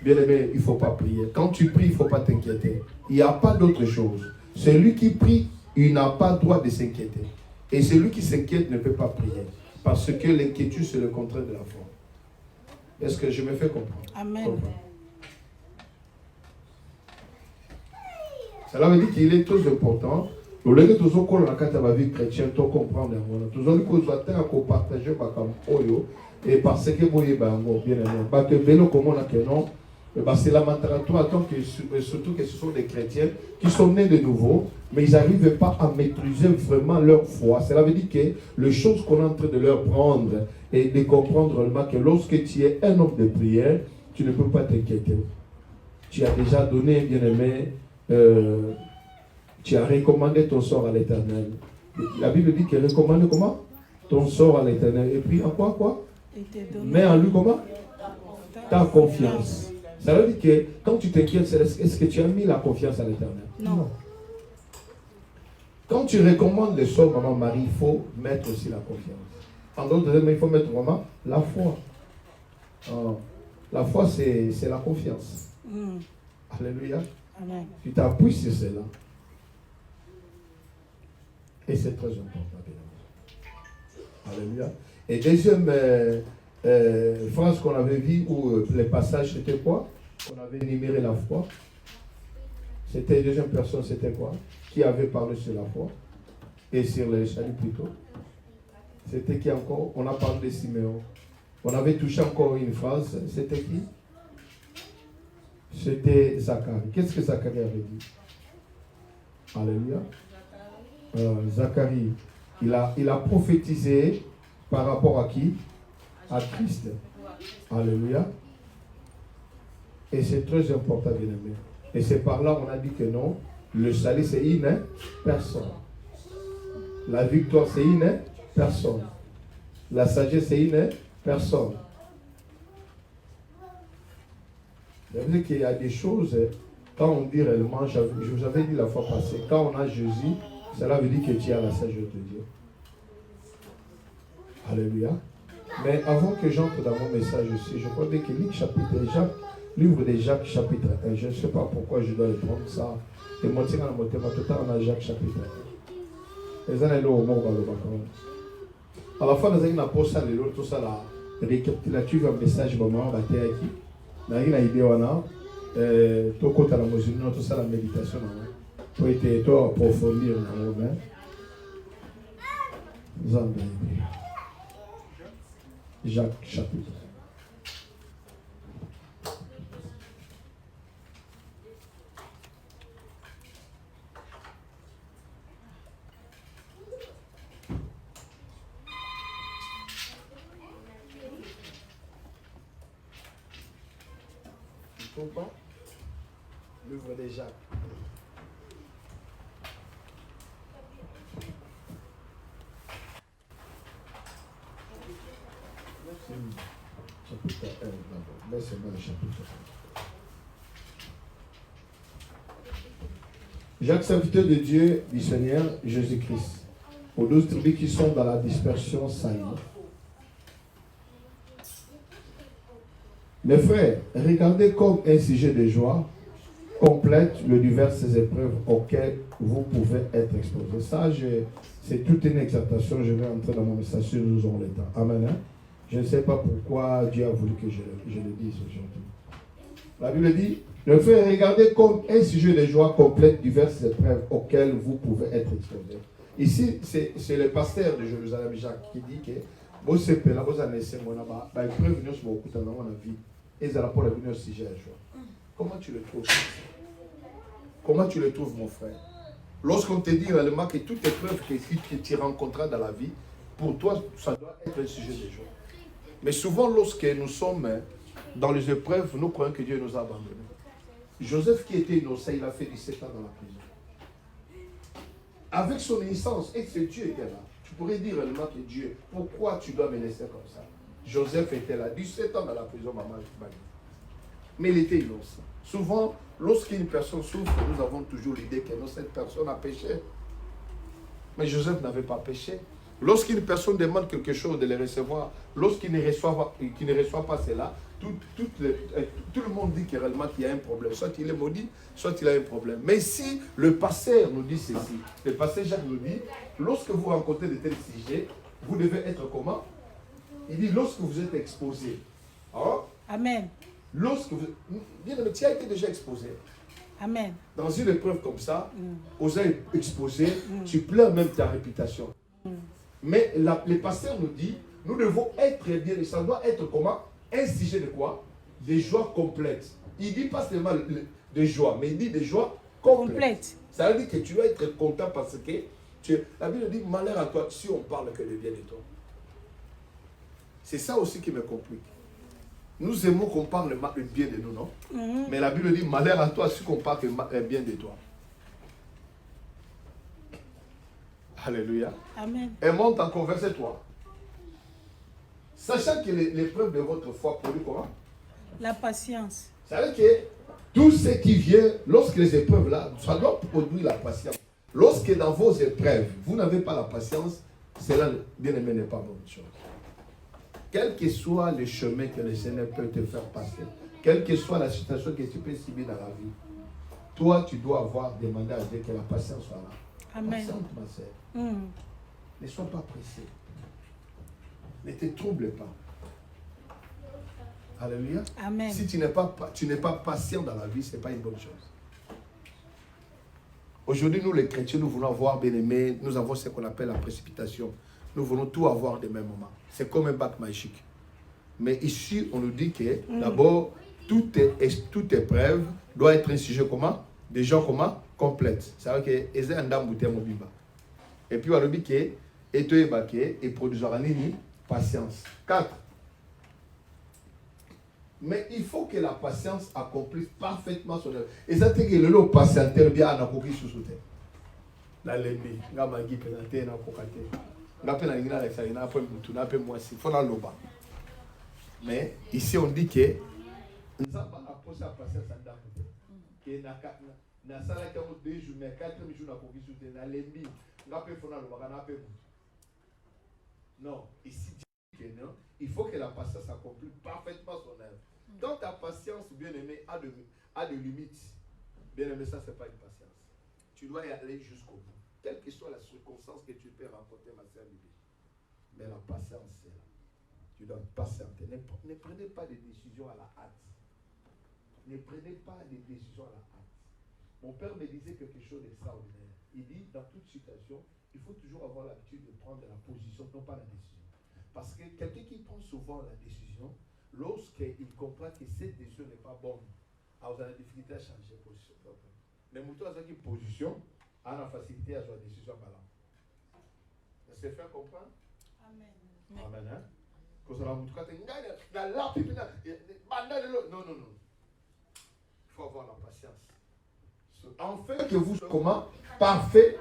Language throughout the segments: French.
Bien-aimé, il ne faut pas prier. Quand tu pries, il ne faut pas t'inquiéter. Il n'y a pas d'autre chose. Celui qui prie, il n'a pas le droit de s'inquiéter. Et celui qui s'inquiète ne peut pas prier. Parce que l'inquiétude, c'est le contraire de la foi. Est-ce que je me fais comprendre? Amen. Cela veut dire qu'il est très important. Au lieu de tout ce qu'on a dans la vie chrétienne, tu comprends. Tout ce qu'on doit partager et parce que vous êtes bien aimé. Comment on a que non? C'est lamentatoire, surtout que ce sont des chrétiens qui sont nés de nouveau, mais ils n'arrivent pas à maîtriser vraiment leur foi. Cela veut dire que les choses qu'on est en train de leur prendre et de comprendre vraiment que lorsque tu es un homme de prière, tu ne peux pas t'inquiéter. Tu as déjà donné, bien-aimé, tu as recommandé ton sort à l'Éternel. La Bible dit qu'elle recommande comment? Ton sort à l'Éternel. Et puis en quoi? Mets en lui comment? Ta confiance. Ça veut dire que quand tu t'inquiètes, est-ce que tu as mis la confiance à l'Éternel? Non. Quand tu recommandes les sorts, maman Marie, il faut mettre aussi la confiance. En d'autres termes, il faut mettre vraiment la foi. La foi, c'est la confiance. Alléluia. Amen. Tu t'appuies sur cela. Et c'est très important. Alléluia. Et deuxième phrase qu'on avait vue, où les passages, c'était quoi? On avait énuméré la foi. C'était deuxième personne, c'était quoi? Qui avait parlé sur la foi? Et sur le salut plutôt. C'était qui encore? On a parlé de Siméon. On avait touché encore une phrase. C'était qui? C'était Zacharie. Qu'est-ce que Zacharie avait dit? Alléluia. Zacharie, il a prophétisé par rapport à qui? À Christ. Alléluia. Et c'est très important, bien aimé. Et c'est par là qu'on a dit que non, le salut c'est une personne. La victoire c'est une personne. La sagesse c'est une personne. Ça veut dire qu'il y a des choses, quand on dit réellement, je vous avais dit la fois passée, quand on a Jésus, cela veut dire que tu as la sagesse de Dieu. Alléluia. Mais avant que j'entre dans mon message aussi, je crois que livre de Jacques chapitre 1, je ne sais pas pourquoi je dois le prendre ça. Et moi, tout on a Jacques chapitre 1. Les années là, au monde, à la fin, nous avons posé ça, tout ça, la récapitulative, un message, maman, bâté qui. Nous avons une idée, on a, tout côté la musique, tout ça, la méditation, pour être tout approfondir, Jacques chapitre. Tu comprends? Livre de Jacques. Chapitre 1 d'abord. Laissez-moi le chapitre 1. Jacques, serviteur de Dieu, du Seigneur Jésus-Christ, aux 12 tribus qui sont dans la dispersion saillie. Mes frères, regardez comme un sujet de joie complète le diverses épreuves auxquelles vous pouvez être exposés. Ça, c'est toute une exaltation. Je vais entrer dans mon message si nous aurons le temps. Amen. Je ne sais pas pourquoi Dieu a voulu que je le dise aujourd'hui. La Bible dit, mes frères, regardez comme un sujet de joie complète diverses épreuves auxquelles vous pouvez être exposés. Ici, c'est le pasteur de Jérusalem, Jacques, qui dit que vous savez, là, vous avez laissé mon abat, bah, il peut venir sur beaucoup de temps dans la vie. Et ça pour venir au sujet de joie. Comment tu le trouves? Comment tu le trouves, mon frère? Lorsqu'on te dit réellement que toute épreuve que tu rencontras dans la vie, pour toi, ça doit être un sujet de joie. Mais souvent, lorsque nous sommes dans les épreuves, nous croyons que Dieu nous a abandonnés. Joseph, qui était innocent, il a fait 17 ans dans la prison. Avec son innocence, et que Dieu était là. Tu pourrais dire réellement que Dieu, pourquoi tu dois me laisser comme ça? Joseph était là, 17 ans dans la prison, maman. Mais il était innocent. Souvent, lorsqu'une personne souffre, nous avons toujours l'idée que non, cette personne a péché. Mais Joseph n'avait pas péché. Lorsqu'une personne demande quelque chose de le recevoir, lorsqu'il ne reçoit pas cela, tout le monde dit que réellement qu'il y a un problème. Soit il est maudit, soit il a un problème. Mais si le pasteur nous dit ceci, le pasteur Jacques nous dit, lorsque vous rencontrez de tels sujets, vous devez être comment? Il dit, lorsque vous êtes exposé. Hein? Amen. Lorsque vous... Bien, mais tu as été déjà exposé. Amen. Dans une épreuve comme ça, osant exposer, tu pleures même ta réputation. Mais le pasteur nous dit, nous devons être bien, et ça doit être comment? Un sujet de quoi? Des joies complètes. Il ne dit pas seulement de joie, mais il dit des joies complètes. Ça veut dire que tu dois être content parce que la Bible dit malheur à toi si on parle que de bien de toi. C'est ça aussi qui me complique. Nous aimons qu'on parle le bien de nous, non? Mais la Bible dit malheur à toi si on parle le bien de toi. Alléluia. Amen. Et monte encore, verset 3. Sachant que l'épreuve de votre foi produit comment? La patience. Ça veut dire que tout ce qui vient, lorsque les épreuves là, ça doit produire la patience. Lorsque dans vos épreuves, vous n'avez pas la patience, cela, bien aimé, n'est pas bonne chose. Quel que soit le chemin que le Seigneur peut te faire passer, quelle que soit la situation que tu peux subir dans la vie, toi, tu dois avoir demandé à Dieu que la patience soit là. Amen. Patiente, ma sœur. Ne sois pas pressé. Ne te trouble pas. Alléluia. Amen. Si tu n'es pas patient dans la vie, ce n'est pas une bonne chose. Aujourd'hui, nous les chrétiens, nous voulons avoir bien aimé, nous avons ce qu'on appelle la précipitation. Nous voulons tout avoir des mêmes moments. C'est comme un bac magique. Mais ici, on nous dit que d'abord, toute épreuve doit être un sujet comment? Des gens comment? Complètes. Ça veut dire que c'est un dame bouteille mobile. Et puis on nous dit que et tu es baqué et produira nini? Patience. 4. Mais il faut que la patience accomplisse parfaitement son œuvre. Et ça veut dire que le patientel bien à n'akoki sous terre. La lembi, nga mangi penate na kokate. Nga pena ngina avec ça, ina pe mutu, na pe moi si, faut la loba. Mais ici on dit que nous avons apposé la patience à dame. Que na sala ka 2 jours, mais 4 jours na koki sous terre, na lembi, nga pe faut na loba, na pe mutu. Non, ici non, il faut que la patience accomplisse parfaitement son œuvre. Quand ta patience, bien aimé, a de limites, bien aimé, ça c'est pas une patience. Tu dois y aller jusqu'au bout. Quelle que soit la circonstance que tu peux rencontrer, ma sœur Bibi. Mais la patience, c'est là. Tu dois patienter. Ne prenez pas des décisions à la hâte. Ne prenez pas des décisions à la hâte. Mon père me disait quelque chose d'extraordinaire. Il dit, dans toute situation, il faut toujours avoir l'habitude de prendre la position, non pas la décision. Parce que quelqu'un qui prend souvent la décision, lorsqu'il comprend que cette décision n'est pas bonne, alors vous avez la difficulté à changer de position. Mais Mouton a une position, a la facilité à jouer la décision balance. Est-ce que faire comprendre? Amen. Amen. Hein? Non, non, non. Il faut avoir la patience. Enfin que vous soyez comment? Parfait,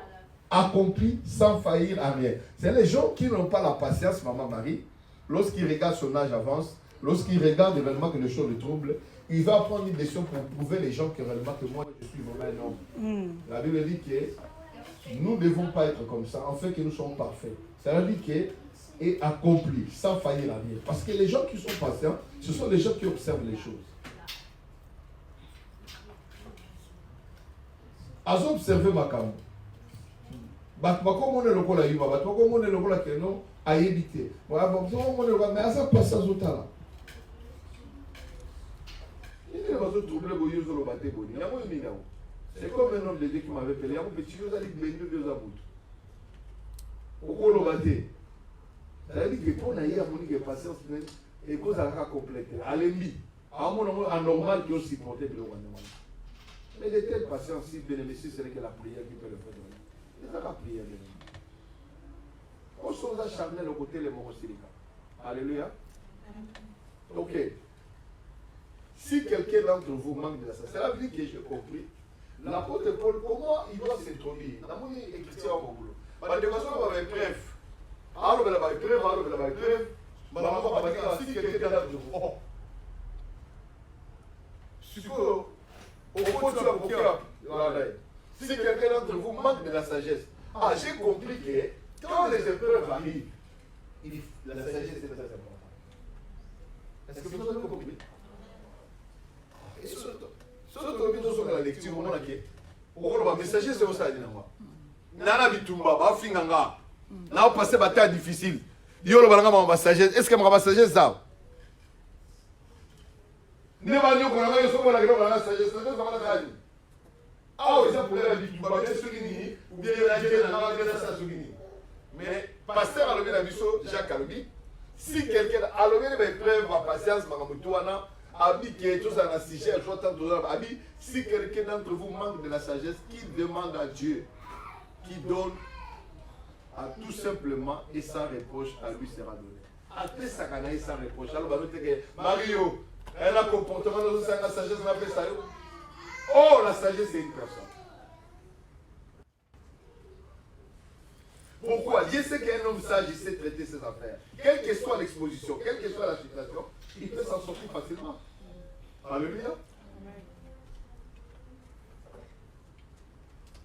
accompli, sans faillir à rien. C'est les gens qui n'ont pas la patience, maman Marie, lorsqu'ils regardent son âge avance, lorsqu'ils regardent réellement que les choses le troublent, il va prendre une décision pour prouver les gens que réellement que moi je suis vraiment un homme. La Bible dit que nous ne devons pas être comme ça, en fait que nous sommes parfaits. Ça veut dire que est accompli, sans faillir à rien. Parce que les gens qui sont patients, ce sont les gens qui observent les choses. As observé ma cam. Comme on est le col à Yuba, comme on est le col à Keno, à éviter. Mais à ça passe à Zotala. C'est comme un homme de Dieu qui m'avait appelé. Il y a un petit chose à dire, il y a un deux abouts. Pourquoi le battre? Ça veut dire que pour naïr à mon patience, et cause à la complète. À l'ennemi. À mon anormal qui est aussi porté de l'Ouganda. Mais de telle patience, si bien aimé, c'est que la prière qui peut le faire. C'est ça la prière. On s'en a charnel au côté les morosilica. Alléluia. Ok. Si quelqu'un d'entre vous manque de ça, c'est la vie que j'ai compris. L'apôtre Paul, comment il doit s'introduire? Dans mon écriture au boulot. De façon, on va être bref. Alors, on va être bref, alors, on va être bref. Si quelqu'un d'entre vous. Suppose. Au fond, tu as si quelqu'un d'entre vous manque de la sagesse, j'ai compris que Quand les épreuves arrivent, la sagesse est très importante. Est-ce que vous avez compris? Et surtout sur la lecture, on a dit, le messager c'est ça. Nana bitumba, ba finganga. Na passer bataille difficile. Yo le balanga ma sagesse. Est-ce que ma sagesse ça? Ne va nous qu'on a eu sur la sagesse, ça va la dire. Ah oui, ça pourrait la bitumba, bien sûr qu'il ou bien la gueule, la ça souligné. Mais pasteur a levé la biso, Jacques a levé. Si quelqu'un a levé les preuves, ma patience, ma ramutouana, Abi qui est tous à la sagesse, Abi, si quelqu'un d'entre vous manque de la sagesse, qu'il demande à Dieu, qui donne à tout simplement et sans reproche, à lui sera donné. Après ça, quand il sans reproche, alors Mario, elle a un comportement dans la sagesse, on appelle ça. Oh, la sagesse, c'est une personne. Pourquoi? Dieu sait qu'un homme sage, il sait traiter ses affaires. Quelle que soit l'exposition, quelle que soit la situation, il peut s'en sortir facilement. Alléluia.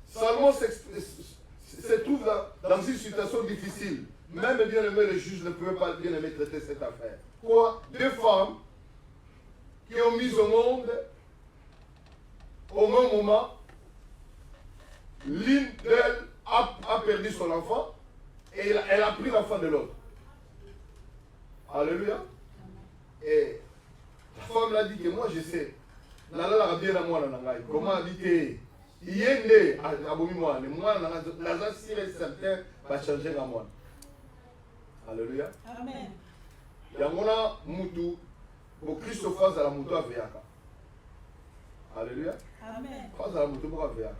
Salomon se trouve dans une situation difficile. Même bien aimé, le juge ne pouvait pas bien aimer traiter cette affaire. Quoi? Deux femmes qui ont mis au monde au même moment, l'une d'elles a perdu son enfant et elle a pris l'enfant de l'autre. Alléluia. Et la femme l'a dit que moi je sais. Comment habiter? Il y a né à Bomi-moi. Moi, la sûr et certain va changer la moi. Alléluia. Amen. Il y a un moutou. Pour Christophe face à la moutou à Véaka. Alléluia. Amen. Face à la moutou à Véaka.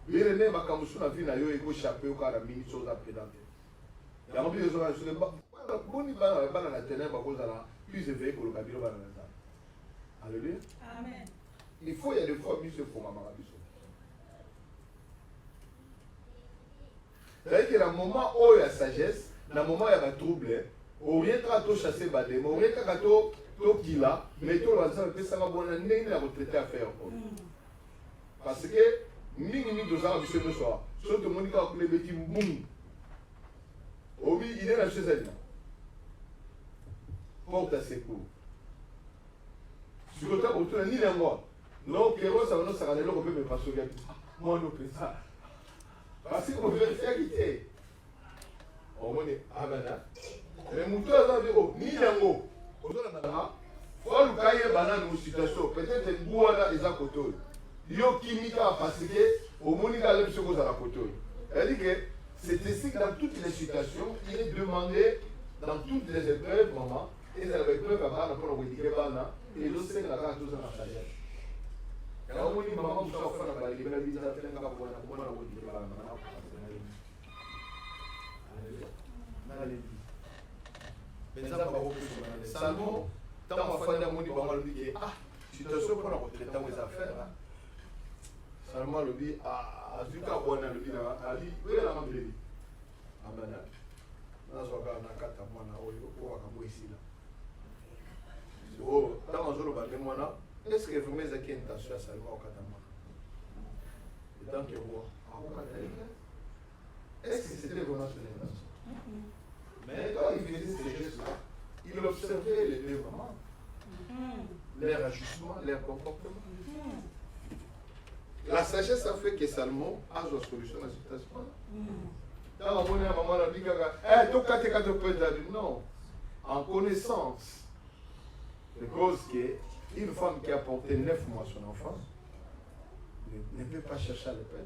Bien né, ma camusou n'a vu na yo ego chapé au cas de mini chose à présenter. Il y a un peu de choses sur le bas. Boni bana bana la ténèbre à cause de la plus éveillé pour le cabilo bana. Alléluia. Amen. Il faut, il y a des fois, monsieur, pour ma marabiso. C'est-à-dire que dans le moment où il y a sagesse, dans le moment où il y a un trouble, on vient de chasser Badé, on vient de Kila, mais tout le monde peut savoir qu'on a une retraité à faire. Parce que, nous devons monsieur le soir, surtout le monde qui a coulé le petit boum. Obi, il est là chez elle. Porte à secours. Si vous avez retourné ni les mois, non, Kéros, ça va nous s'arranger, on peut me passer au gars. Moi, non, peut ça. Parce qu'on veut faire quitter. On est à Bana. Mais mon tour à zéro, ni les mots. Au tour à Bana, il faut le cahier banane ou situation. Peut-être une boîte des accotos. Yo Kimika parce que au Monica l'aime se cause à la coteau. Elle dit que c'est ainsi que dans toutes les situations, il est demandé, dans toutes les épreuves, maman, et dans les épreuves à Bana pour le dire Bana, et l'autre c'est la carte tous en sagesse. Et là, on dit maman, vous savez faire la balle, il va dire que c'est un gars pour la dire Bana. Salomon, tant ma femme n'a pas dit ah, situation pour la retraite dans les affaires. Salomon le dit à Zuka Bona le dit à lui, où est la maman de lui? Amana. Dans son cas, on a quatre mois na oyo pour akambo ici là. Oh, tant on joue le bâtiment mois est-ce que vous mettez une intention à Salomon au quatre mois? Et tant que moi, est-ce que c'était vraiment son intention? Mais quand il faisait ces gestes-là, il observait les deux mamans, leur ajustement, leur comportement. La sagesse a fait que Salomon a une solution à cette situation. Quand on a maman a dit que non, en connaissance de cause qu'une femme qui a porté 9 mois son enfant ne peut pas chercher à le perdre.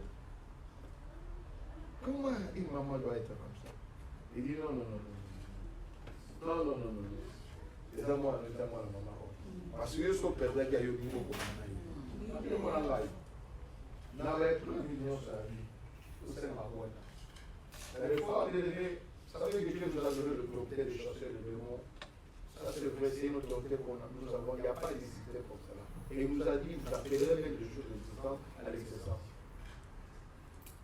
Comment une maman doit être comme ça? Il dit non. C'est à moi la maman. Parce que je suis perdu qu'il y a eu beaucoup de maman. N'avait plus d'union sur la vie. C'est ma boîte. Les fois, ça fait que Dieu nous a donné l'autorité de chasser les démons. Ça c'est vrai, c'est une autorité qu'on a. Nous avons, il n'y a pas d'hésité pour cela. Et il nous a dit, vous appellerez même les choses existantes à l'existence.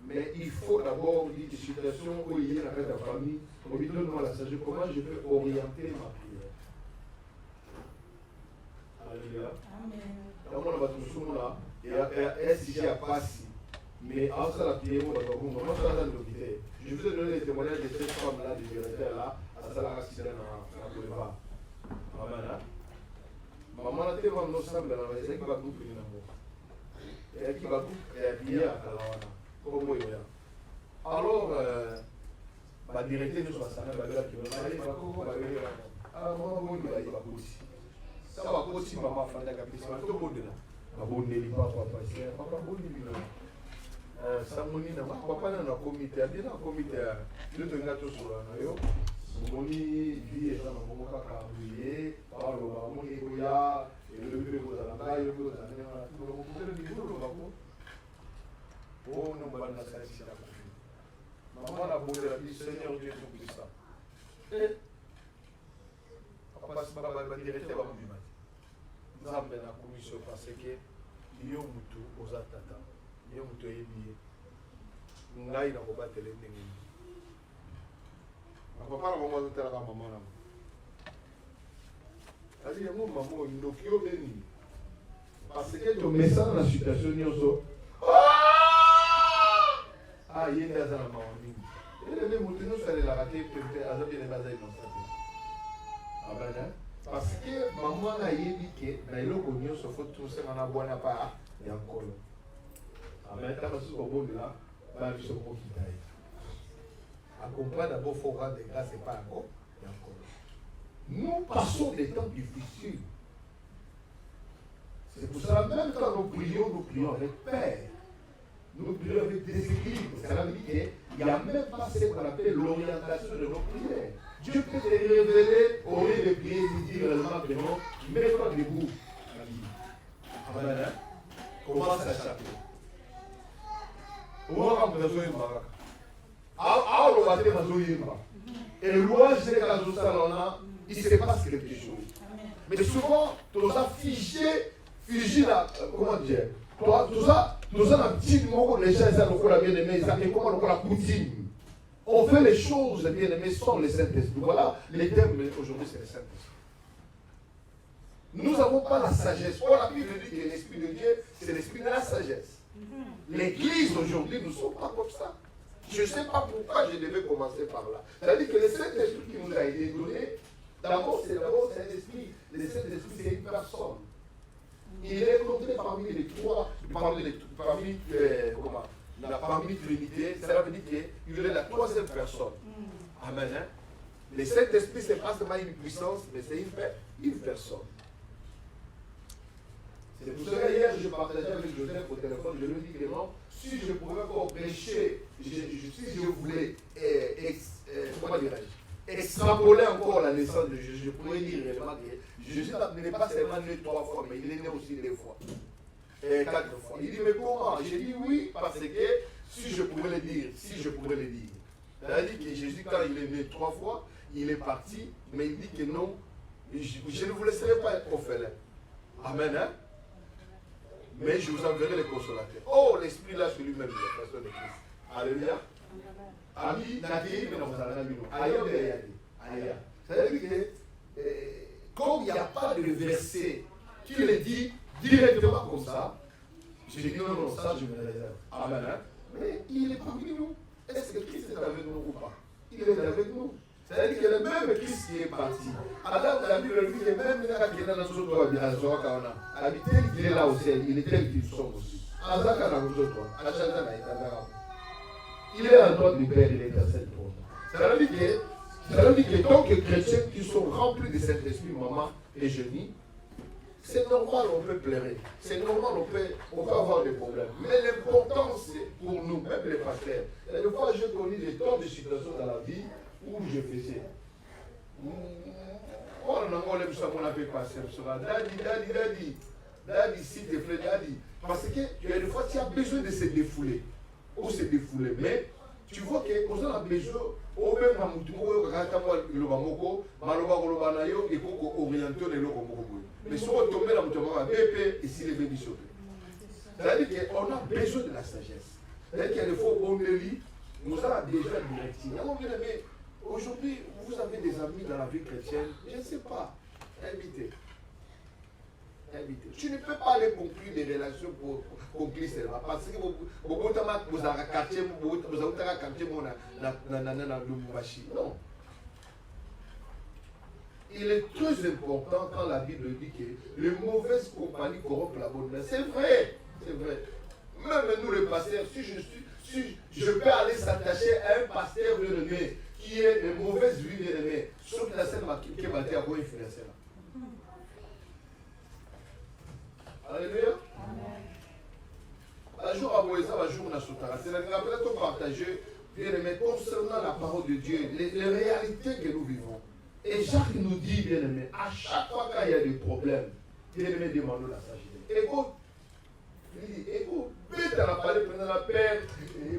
Mais il faut d'abord une situation où il y a avec la famille, on lui donne la sagesse, comment je peux orienter ma prière. Alléluia. Amen. Donc on va tout là, et si j'ai pas si, Mais en ça, la prière, moi, ça a été. Je vous ai donné les témoignages de cette femme-là, des directeurs-là, à Salah Rassida dans le boulevard. Maman a été vraiment ensemble dans la maison qui va couper une amour. Et qui va couper bien à Kalawana. Comme moi, alors, la directeur nous soit ça, la belle qui va aller, ah, maman, il va y avoir aussi. Ça va aussi, maman, faire la capitale, tout le monde là. Papa, papa, bon, samoni na papa na comité bien na comité le to ngato sura na yo moni vie eza na bongo kaka buye palo ba moni ko ya le bébé ko za na yo ko za na to ko ko le biso ko ko o no ba na sa si la maman la bonne la vie Seigneur Dieu tout puissant et papa c'est ba directeur ba mbi nzambe na commission parce que yo mutu oza tata yo mutu yebi ngai na kobatela ndenge papa na mama zotala ka mama na ali yango mama ndoki yo beni parce que to message na situation nyonso ah yende aza na mama mingi ele mutu nyonso alelaka te pempe aza bien baza innocent abana parce que maman na yebi ke na eloko nyonso fo tosenga na bwana pa ya nkolo amen ta basu ko bondela ba biso ko kitaye à comprendre d'abord faut rendre grâce et pas encore et encore nous passons des temps difficiles c'est pour ça même quand nous prions avec paix nous prions avec déséquilibre ça veut dire qu'il n'y a même pas ce qu'on appelle l'orientation de nos prières. Dieu peut te révéler au lieu de prier et dire réellement que non, mets-toi debout. Amen. Commence à chaper. On va besoin de baraka. Ah, on va dire mazoyima. Et louange c'est quand nous allons il se passe quelque chose. Mais souvent, tu as figé là, comment dire, tout ça, nous avons un petit mot, les gens, ça nous l'a bien aimé, ça et comment nous la coutume. On fait les choses bien aimées sans le Saint-Esprit. Voilà, les thèmes aujourd'hui c'est le Saint-Esprit. Nous n'avons pas la sagesse. Pour la Bible dit que l'Esprit de Dieu, c'est l'Esprit de la sagesse. L'Église aujourd'hui, nous ne sommes pas comme ça. Je ne sais pas pourquoi je devais commencer par là. C'est-à-dire que le Saint-Esprit qui nous a été donné, d'abord c'est un esprit. Le Saint-Esprit c'est une personne. Il est compté parmi les trois, parmi Trinité, ça veut dire qu'il est la troisième personne. Amen. Hein? Le Saint-Esprit, ce n'est pas seulement une puissance, mais c'est une personne. C'est pour cela hier, je partageais avec Joseph au téléphone, je lui dis que non, si je pouvais encore prêcher, si je voulais, comment dirais-je, extrapoler encore la naissance de Jésus, je pourrais dire réellement que Jésus n'est pas seulement né 3 fois, mais il est né aussi 2 fois. 4 fois. Il dit, mais comment? J'ai dit oui, parce que si je pouvais le dire. C'est-à-dire que Jésus, quand il est né 3 fois, il est parti, mais il dit que non, je ne vous laisserai pas être orphelin. Amen. Hein? Mais je vous enverrai les consolateurs. Oh, l'Esprit lâche lui-même, la personne de Christ. Alléluia. Ami, Nadi, mais non, vous allez dire, aïe. C'est-à-dire que, comme il n'y a pas de verset qui le dit directement comme ça, j'ai dit non, ça je me réserve. Amen. Mais il est parmi nous. Est-ce que Christ est avec nous ou pas? Il est avec nous. C'est-à-dire que le même Christ qui est parti. Alors la Bible dit que même quand il est dans notre droit, il est là au ciel, il est tel qu'ils sont aussi. Il est à droite du Père, il est à cette trône. Ça veut dire que tant que chrétiens qui sont remplis de cet esprit, maman et génie, c'est normal, on peut pleurer. C'est normal, on peut avoir des problèmes. Mais l'important, c'est pour nous, même les pasteurs. Et des fois, j'ai connu des tas de situations dans la vie où je faisais. Oh, on a fait passer cela. Daddy, s'il te plaît, Daddy. Parce que des fois, tu as besoin de se défouler. Ou se défouler. Mais tu vois qu'on a besoin. Au même moment, tu mais si on tombe dans le bébé, et s'il est béni sur c'est-à-dire qu'on a besoin de la sagesse. C'est-à-dire qu'il y a des fois où on le lit, nous avons déjà une directive. Mais aujourd'hui, vous avez des amis dans la vie chrétienne, je ne sais pas, invitez. Tu ne peux pas aller conclure des relations pour conclure cela. Parce que vous avez un quartier, non. Il est très important quand la Bible dit que les mauvaises compagnies corrompent la bonne. C'est vrai, c'est vrai. Même nous les pasteurs, si je peux aller s'attacher à un pasteur bien-aimé qui est de mauvaise vie bien-aimée, sauf que la scène qui est battue à vous influencer là. Alléluia. Un jour à Boïsa, un jour à Sotara. C'est la grande partager, bien-aimé, concernant la parole de Dieu, les réalités que nous vivons. Et Jacques nous dit, bien-aimé, à chaque fois qu'il y a des problèmes, bien-aimé, demandons la sagesse. Écoute, il dit, écoute, peut-être à la parole, pendant la paix,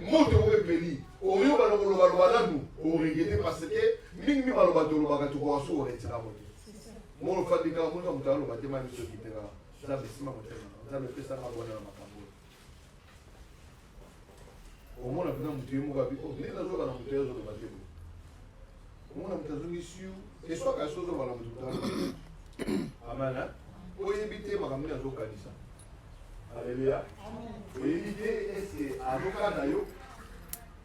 monte au rébelli, au lieu de nous, au regretter parce que, ming malobatu le bagatu ko aso au retira mo. Mon fatiga, mon temps, le bâtiment est sur qui te va. Ça, c'est ma montée. Ça, le fait ça, ma bonne makambo. Au moins, la fin de mon temps, il y a des gens qui ont monté au bâtiment. Au moins, on a besoin d'issue. Et soit quelque chose va la monter. Amen. Pour éviter ma caméra au Kanisa. Alléluia. Pour éviter, est-ce que à l'Okanayo,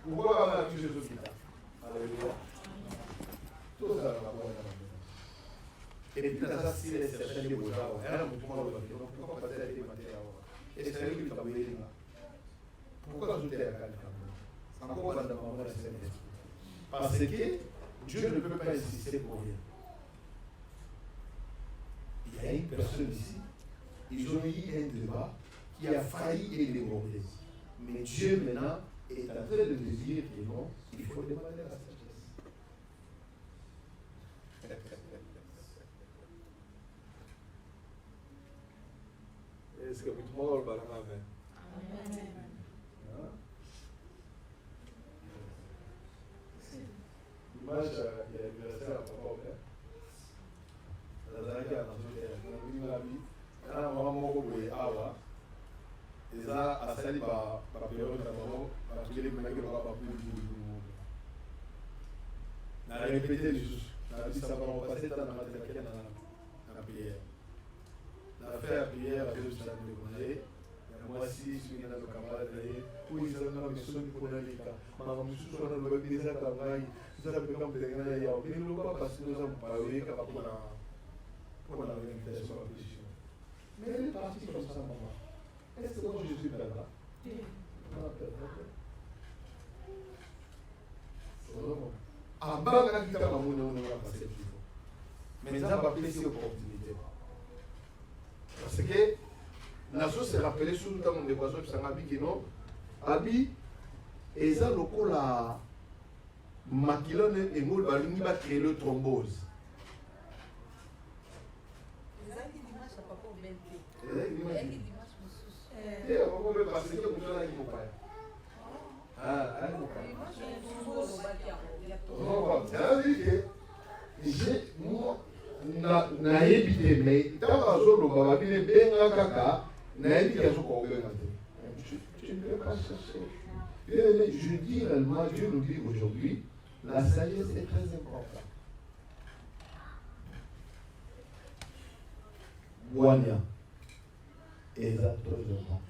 pourquoi on a touché ce qui est? Alléluia. Tout ça, la bonne. Et puis, ça, si les certains des beaux-arts, il y a un mouvement de bâtiment. Pourquoi passer à des matériaux? Et c'est lui qui t'a pourquoi ajouter à quelqu'un? Encore fondamentalement la Saint-Esprit. Parce que Dieu ne peut pas insister pour rien. Il y a une personne ici, ils ont eu un débat qui a failli être débordé. Mais Dieu maintenant est en train de dire que non, il faut demander la sagesse. Est-ce que vous trouvez le ballon avec? Amen. Dimanche, il y a l'anniversaire à papa au père. La dernière qui a dans la vie, il y a un moment où il y a awa. Et ça, à ça, il va période de maman, parce qu'il est maintenant qu'il va pas pour on a répété les choses. On a dit ça va passer dans la prière. On a fait la prière avec le salut de Gondé. Moi aussi, je suis dans le camarade. Oui, ça m'a mis son pour la Liga. Maman, je suis dans le web des travail. Nous avons comme des grands ailleurs. Mais nous ne pas parce que nous avons parlé pour la réinvitation à la position. Mais elle est partie comme ça, maman. Est-ce que moi je suis perdant? En bas, on a dit que on a passé le niveau. Mais nous avons appelé ces opportunités. Parce que Nazo s'est rappelé sous le temps de l'équation qui s'en a dit que non. Abi, et ça, le coup la maquillonne et moule baluni va créer le thrombose. On peut passer que vous avez un copain. Ah, un copain. Na évité, mais tant que je ne vais pas bien caca, na évité que je tu ne peux pas chercher. Je dis réellement, Dieu nous dit aujourd'hui, la sagesse est très importante. Boania. Exactement.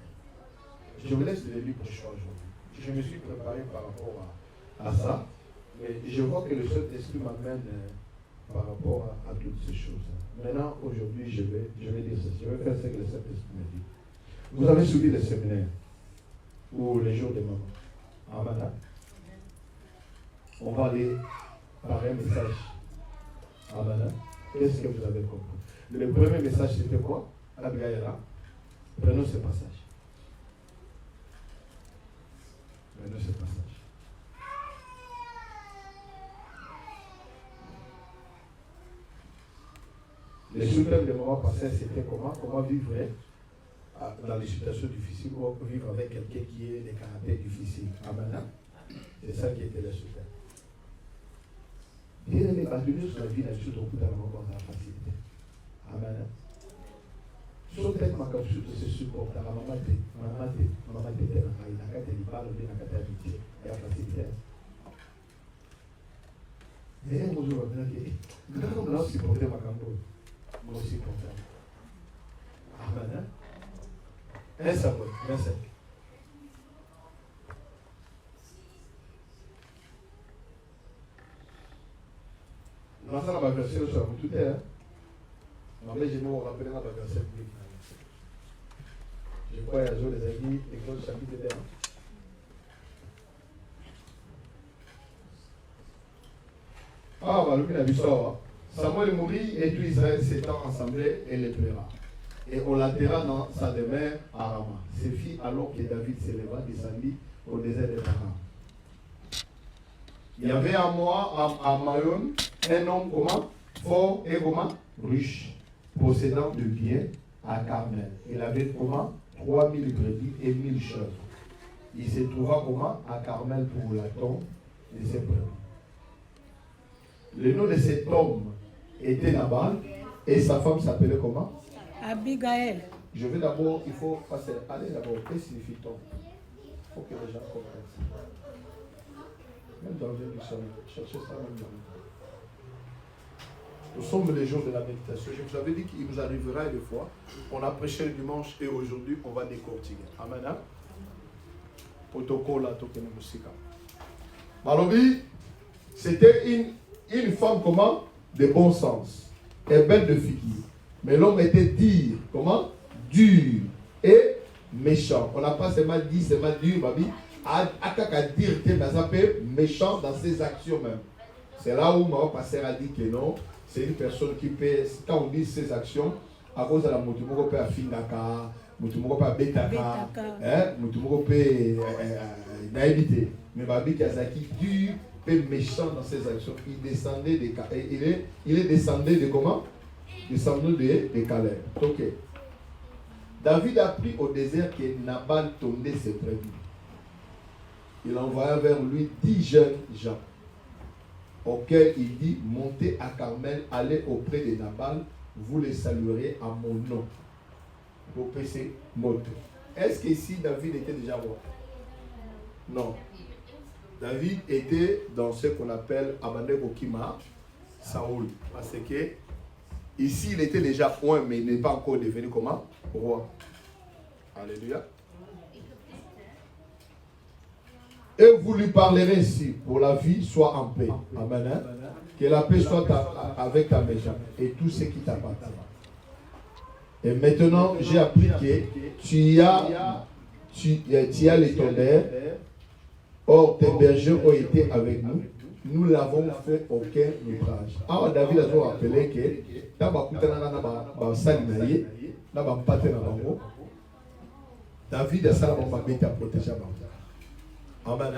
Je vous laisse le libre choix aujourd'hui. Je me suis préparé par rapport à ça, mais je vois que le Saint-Esprit m'amène par rapport à toutes ces choses. Maintenant, aujourd'hui, je vais dire ceci. Je vais faire ce que le Saint-Esprit me dit. Vous avez suivi le séminaire ou les jours de maman. Amen. On va aller par un message. Amen. Qu'est-ce que vous avez compris? Le premier message, c'était quoi? Abigaïla. Prenons ce passage. Prenons ce passage. Les sous-thèmes de moment passé, c'était comment vivre dans les situations difficiles ou vivre avec quelqu'un qui est des caractères difficiles. Amen. C'est ça qui était le sous-thème. Bien aimé, parce que nous, sur la vie, nous sommes dans la facilité. Amen. So peut-être ma capsule de se supporter à maman de la carte de l'Ibar ou de la carte d'habitude et la facilité. Mais moi je vais dire que nous allons supporter ma campagne. Moi supporter. On a la verset sur tout est. Mais je me rappelle la verset. Je crois qu'il y a des amis et que le chapitre est là. Ah, bah, le a ça. Samuel mourit et tout Israël s'étant assemblé et les pleura. Et on l'enterra dans sa demeure à Rama. C'est fit alors que David s'éleva, descendit au désert de Paran. Il y avait à moi, à Mayon, un homme comment fort et comment riche, possédant de biens à Carmel. Il avait comment 3000 brebis et 1000 chèvres. Il se trouva comment à Carmel pour la tombe de ses brebis. Le nom de cet homme était Nabal et sa femme s'appelait comment? Abigail. Je vais d'abord, il faut passer. Allez d'abord, qu'est-ce que signifie tombe? Il faut que les gens comprennent ça. Même dans le dictionnaire, cherchez ça même dans le Nous sommes les jours de la méditation. Je vous avais dit qu'il nous arrivera des fois. On a prêché le dimanche et aujourd'hui on va décortiquer. Amen. Protocole à Tokyo Musika. Malobi, c'était une femme comment? De bon sens. Et belle de figure. Mais l'homme était dur. Comment? Dur et méchant. On n'a pas seulement dit, seulement dur, babi. À dire que méchant dans ses actions même. C'est là où mon pasteur a dit que non, c'est une personne qui peut, quand on dit ses actions, à cause de la motumoko peut afindaka, motumoko peut betaka, motumoko peut naïvité. Mais babi Kazaki dur et méchant dans ses actions. Il descendait de il est descendu de comment? Descendu de Caleb. Ok. David a pris au désert que Nabal tombait ses brebis. Il envoya vers lui 10 jeunes gens, auxquels il dit, montez à Carmel, allez auprès de Nabal, vous les saluerez à mon nom. Vous PC note. Est-ce qu'ici David était déjà roi? Non. David était dans ce qu'on appelle Abandé Bokima, Saoul. Parce que ici il était déjà roi, mais il n'est pas encore devenu comment? Roi. Alléluia. Et vous lui parlerez ainsi, pour la vie soit en paix. Amen. Hein? Que la paix soit avec ta maison et tout ce qui t'appartient. Et maintenant, j'ai appris que tu as les tonnerres. Or, tes bergers ont été avec nous. Nous n'avons fait aucun ouvrage. Alors, David a toujours rappelé que David a ça à protéger. Amen.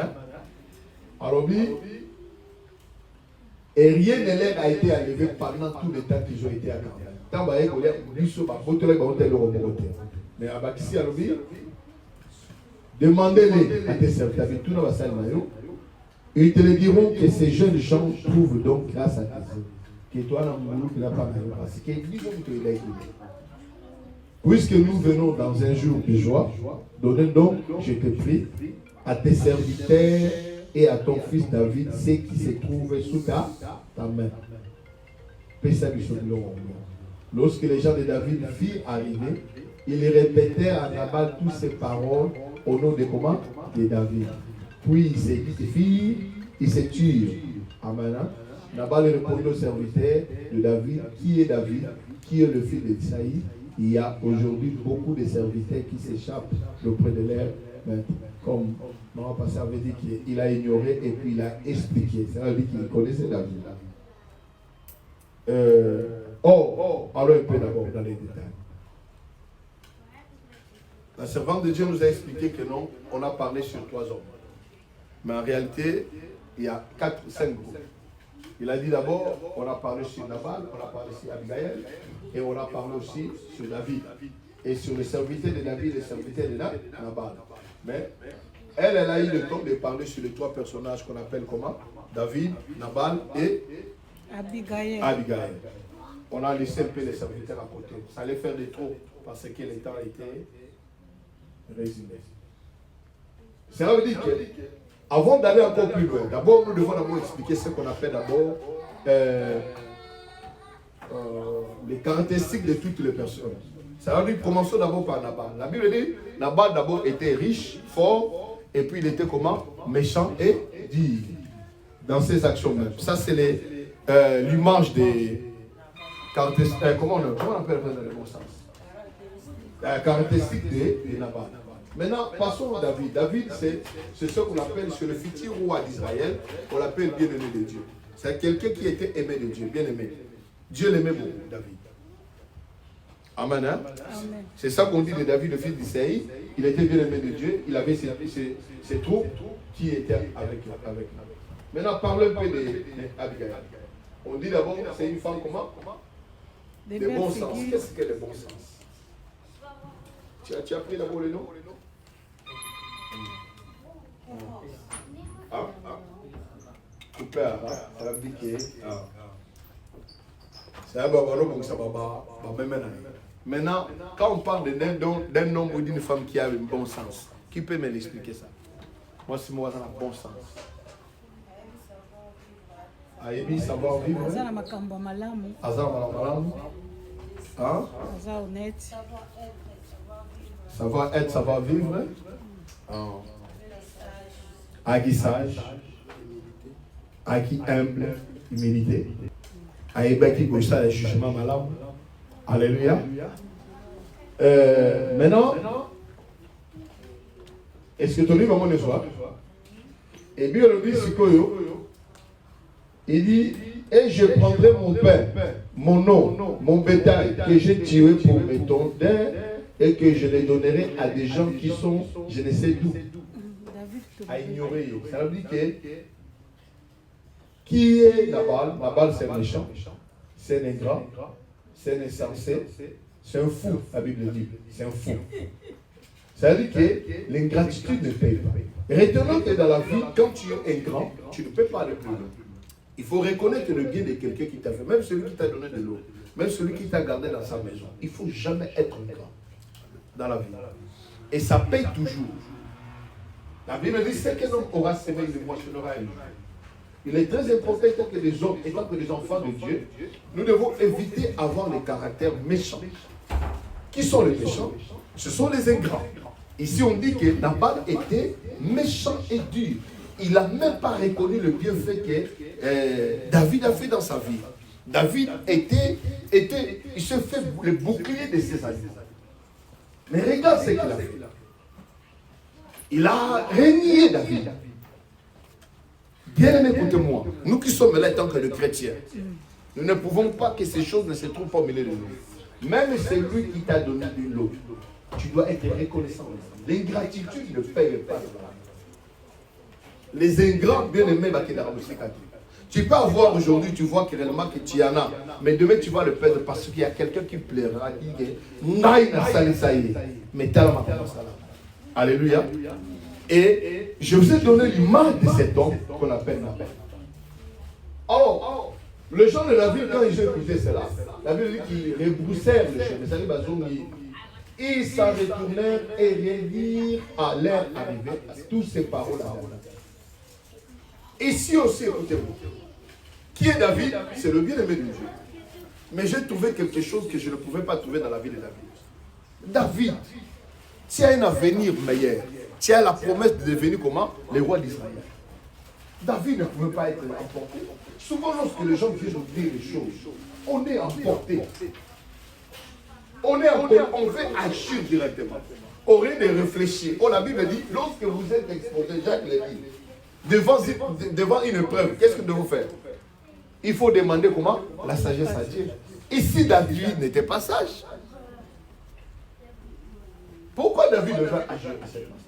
Alors, et rien ne leur a été enlevé pendant tout le temps qu'ils ont été à Carmel. Mais à Bakissi, demandez-les à tes serviteurs, ils te le diront que ces jeunes gens trouvent donc grâce à Dieu. Que toi, n'a pas parce que disons qu'il a été. Puisque nous venons dans un jour de joie, donne donc, je te prie, à tes serviteurs et à ton fils David ce qui se trouve sous ta main. Lorsque les gens de David firent arriver, ils répétèrent à Nabal toutes ces paroles au nom de comment? De David. Puis ils se turent. Amen. Nabal répondit aux serviteurs de David, qui est David, qui est le fils d'Isaïe. Il y a aujourd'hui beaucoup de serviteurs qui s'échappent auprès de leur maître. Comme mon pasteur avait dit qu'il a ignoré et puis il a expliqué. C'est-à-dire qu'il connaissait David. Allons un peu d'abord dans les détails. La servante de Dieu nous a expliqué que non, on a parlé sur 3 hommes. Mais en réalité, il y a 4 ou 5 groupes. Il a dit d'abord, on a parlé sur Nabal, on a parlé sur Abigail, et on a parlé aussi sur David. Et sur les serviteurs de David et les serviteurs de Nabal. Mais elle a eu le temps de parler sur les 3 personnages qu'on appelle comment? David, Nabal et Abigail. On a laissé un peu les serviteurs à côté. Ça allait faire des trop parce que le temps était résumé. Cela veut dire que, avant d'aller encore plus loin, d'abord nous devons d'abord expliquer ce qu'on appelle d'abord les caractéristiques de toutes les personnes. Ça veut dire commençons d'abord par Nabal. La Bible dit Nabal d'abord était riche, fort, et puis il était comment? Méchant et dur dans ses actions même. Ça c'est l'image des caractéristiques, comment on appelle ça dans le bon sens? Caractéristiques de Nabal. Maintenant, passons à David. David, c'est ce qu'on appelle, c'est le futur roi d'Israël, on l'appelle bien-aimé de Dieu. C'est quelqu'un qui était aimé de Dieu, bien-aimé. Dieu l'aimait beaucoup, David. Amen. Hein? Amen. C'est ça qu'on dit de David, le fils d'Isaïe. Il était bien-aimé de Dieu, il avait ses troupes qui étaient avec lui. Maintenant, parlons un peu d'Abigail. On dit d'abord, c'est une femme comment? De bon sens. Qu'est-ce que le bon sens? Tu as pris d'abord le nom? Super, ça veut dire que c'est un babalo pour que ça va même. Maintenant, quand on parle d'un homme ou d'une femme qui a un bon sens, qui peut me l'expliquer ça? Moi, c'est moi, ça a un bon sens. Aïbi, savoir vivre. Aza na makambo malamu. Aza malamu. Hein? Aza honnête. Savoir être, savoir vivre. Agi sage. Agi humble, humilité. Aïbi qui gauche ça, le jugement malamu. Alléluia. Maintenant, est-ce que tu as lu comment le soir? Et bien, on dit Sikoyo. Il dit, et je prendrai mon pain, mon nom, mon bétail que j'ai tiré pour mes tondeurs et que je les donnerai à des gens qui sont, je ne sais d'où, à ignorer. Ça veut dire que qui est Nabal? Nabal, c'est un méchant, c'est un ingrat, c'est un insensé, c'est un fou, la Bible dit, c'est un fou. Ça veut dire que l'ingratitude ne paye pas. Retenons que dans la vie, quand tu es ingrat, tu ne peux pas aller plus loin. Il faut reconnaître le bien de quelqu'un qui t'a fait, même celui qui t'a donné de l'eau, même celui qui t'a gardé dans sa maison. Il ne faut jamais être ingrat dans la vie. Et ça paye toujours. La Bible dit, c'est qu'un homme aura semé, il le moissonnera lui. Il est très important que les hommes, étant que les enfants de Dieu, nous devons éviter d'avoir les caractères méchants. Qui sont les méchants? Ce sont les ingrats. Ici, on dit que Nabal était méchant et dur. Il n'a même pas reconnu le bienfait que David a fait dans sa vie. David il se fait le bouclier de ses amis. Mais regarde ce qu'il a fait. Il a régné David. Bien aimé, écoutez-moi, nous qui sommes là en tant que les chrétiens, nous ne pouvons pas que ces choses ne se trouvent pas au milieu de nous. Même celui qui t'a donné de l'eau, tu dois être reconnaissant. L'ingratitude ne paye pas. Les ingrats, bien aimés, tu peux avoir aujourd'hui, tu vois réellement que tu en as, mais demain tu vas le perdre parce qu'il y a quelqu'un qui plaira, qui dit Alléluia. Et je vous ai donné l'image de cet homme qu'on appelle Nabal. Alors, les gens de la ville, quand ils ont écouté cela, la Bible dit qu'ils rebroussèrent le chemin. Ils s'en retournèrent et rédirent à l'air arrivé tous ces paroles-là. Ici aussi, écoutez-moi. Qui est David? C'est le bien-aimé de Dieu. Mais j'ai trouvé quelque chose que je ne pouvais pas trouver dans la vie de David. David, tu as un avenir meilleur. Tu as la promesse de devenir comment? Le roi d'Israël. David ne pouvait pas être emporté. Souvent, lorsque les gens viennent nous dire les choses, on est emporté. On veut agir directement. Au lieu de réfléchir. Oh, la Bible dit, lorsque vous êtes exposé, Jacques l'a dit, devant une épreuve, qu'est-ce que nous devons faire? Il faut demander comment? La sagesse à Dieu. Ici, David n'était pas sage. Pourquoi David devait agir de cette manière?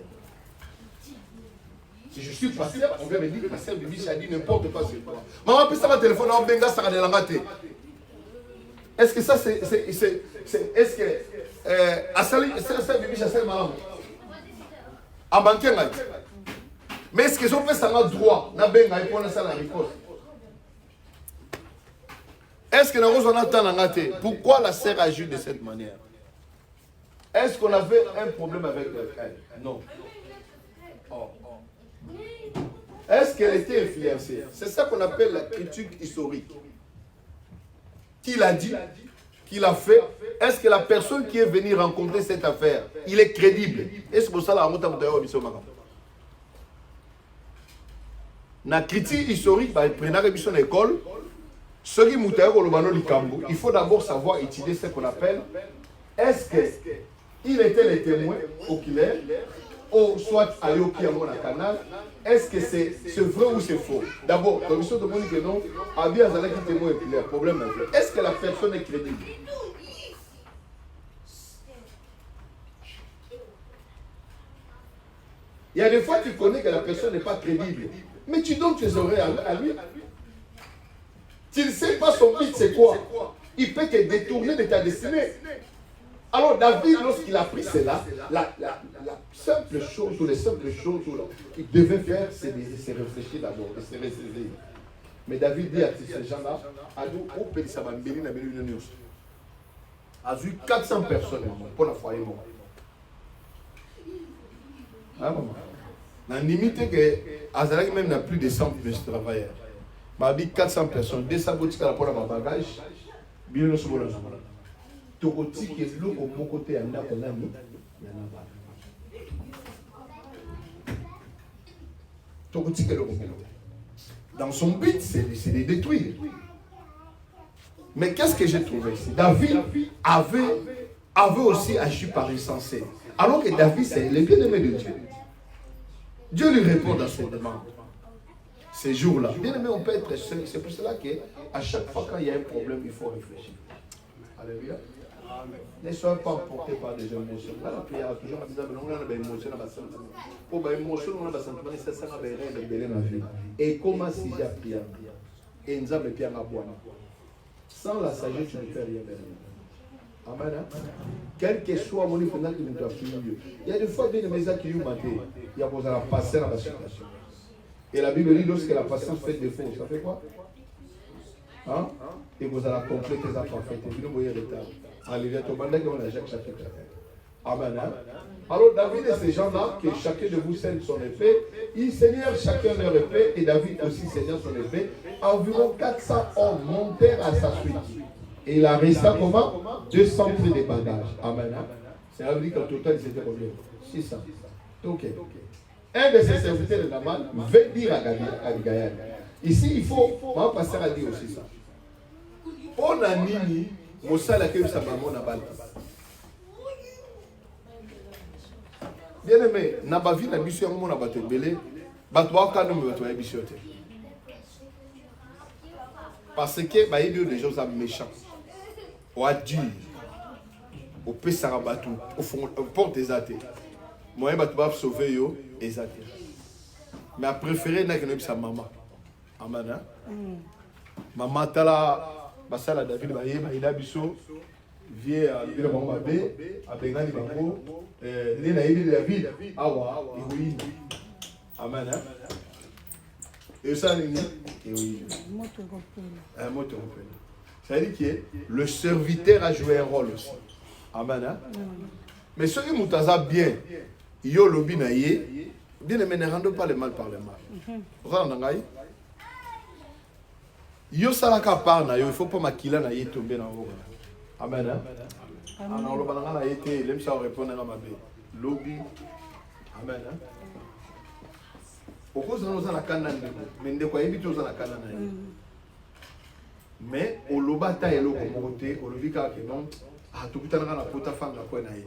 Si je suis pasteur, on vient me dire que pasteur Bibi a dit n'importe quoi sur toi. Maman, puis ça va téléphoner en benga, ça va de l'engater. Est-ce que ça, est-ce que Asali, c'est Bibi Chassel Maman en banque, mais est-ce que je fais ça dans le droit? N'a benga et pour ça la réponse. Est-ce que nous avons un temps d'engater? Pourquoi la sœur agit de cette manière? Est-ce qu'on avait un problème avec elle? Non. Oh. Est-ce qu'elle était influencée? C'est ça qu'on appelle la critique historique. Qui l'a dit? Qui l'a fait? Est-ce que la personne qui est venue rencontrer cette affaire, il est crédible? Est-ce que pour ça la remonte à mon la critique historique, bah, il prenait l'école. Ce qui m'a il faut d'abord savoir étudier ce qu'on appelle est-ce qu'il était le témoin oculaire ou soit Ayoki à mon canal. Est-ce que c'est vrai ou c'est faux? D'abord, comme ils sont de que non, Abia Zalaki témoin oculaire, problème. Est-ce que la personne est crédible? Il y a des fois tu connais que la personne n'est pas crédible, mais tu donnes tes oreilles à lui. Tu ne sais pas son but c'est quoi. Il peut te détourner de ta destinée. Alors David, lorsqu'il a pris cela, la simple chose ou les simples choses qu'il devait faire, c'est de se réfléchir d'abord, de se ressaisir. Mais David dit à ces gens-là, a eu 400 personnes pour la foyer. Ah, maman. La limite que Azalaki même n'a plus de 100 travailleurs. Ma vie 400 personnes, 200 boutiques à la porte de ma bagage, bien le souvent. Tokoti qui est l'eau au bon côté à Nakonami, il y en a pas. Tokoti qui est l'eau au bon côté. Dans son but, c'est de détruire. Mais qu'est-ce que j'ai trouvé ici? David avait aussi agi par insensé. Alors que David, c'est le bien-aimé de Dieu. Dieu lui répond dans ses demandes. Ces jours-là. Bien-aimé, on peut être seul. C'est pour cela qu'à chaque fois quand il y a un problème, il faut réfléchir. Alléluia. Ne soyez pas emportés par des émotions. Là, la prière a toujours dit qu'on a des émotions dans la santé. Pour les émotions, on a des sentiments, c'est ça qui est la vie. Et comment si j'ai prié? Et nous avons prié à boire. Sans la sagesse, tu ne fais rien. Amen. Quel que soit mon niveau, il y a des fois, bien aimé, qui ont maté. Il y a besoin de passer dans la situation. Et la Bible dit lorsque la patience fait défaut, ça fait quoi? Hein? Et vous allez compléter tes parfaits. Et puis nous voyez le temps. Alléluia. Amen. Alors David et ces gens-là, que chacun de vous scène son épée, ils seignèrent chacun leur épée, et David aussi seigneur son épée. Environ 400 hommes montèrent à sa suite. Et il a resté comment? 200 prix de bagages. Amen. Ça veut dire qu'au total, c'était combien? 600. Ok. Un de ses serviteurs de Naman veut dire à Gaïa. Ici, il faut, mon pasteur a dit aussi ça. On a nini, mon salaire que ça maman n'a pas. Bien aimé, n'a pas vu la mission mon abattu belé, batwa quand nous me battu mission. Parce que bah il y a des choses méchants, ou à dire, au peu sarabatou, au fond, au porte des athées. Moi, je vais sauver yo et athées. Mais à préférer n'a que sa maman. Amen. Maman tala, basala David baye, il a biso, vie à l'île Mambé, à Bengani Bango, l'île de David, awa, oui. Amen. Et ça, oui. Un mot européen. Ça veut dire que le serviteur a joué un rôle aussi. Amen. Mais ceux qui m'ont bien, yo lobi na ye, bien aimé, ne rendons pas le mal par le mal. Regardez, yo salaka par na yo, il faut pas makila na ye tomber na haut. Amen. Alors le banana a été, l'aime ça répondre à ma bé. Lobi. Amen. Pourquoi ça nous a la canne mais de quoi éviter aux la canne. Mais au lobata et l'eau comme côté, au lobika que non, ah tout le temps la pota femme la quoi na ye.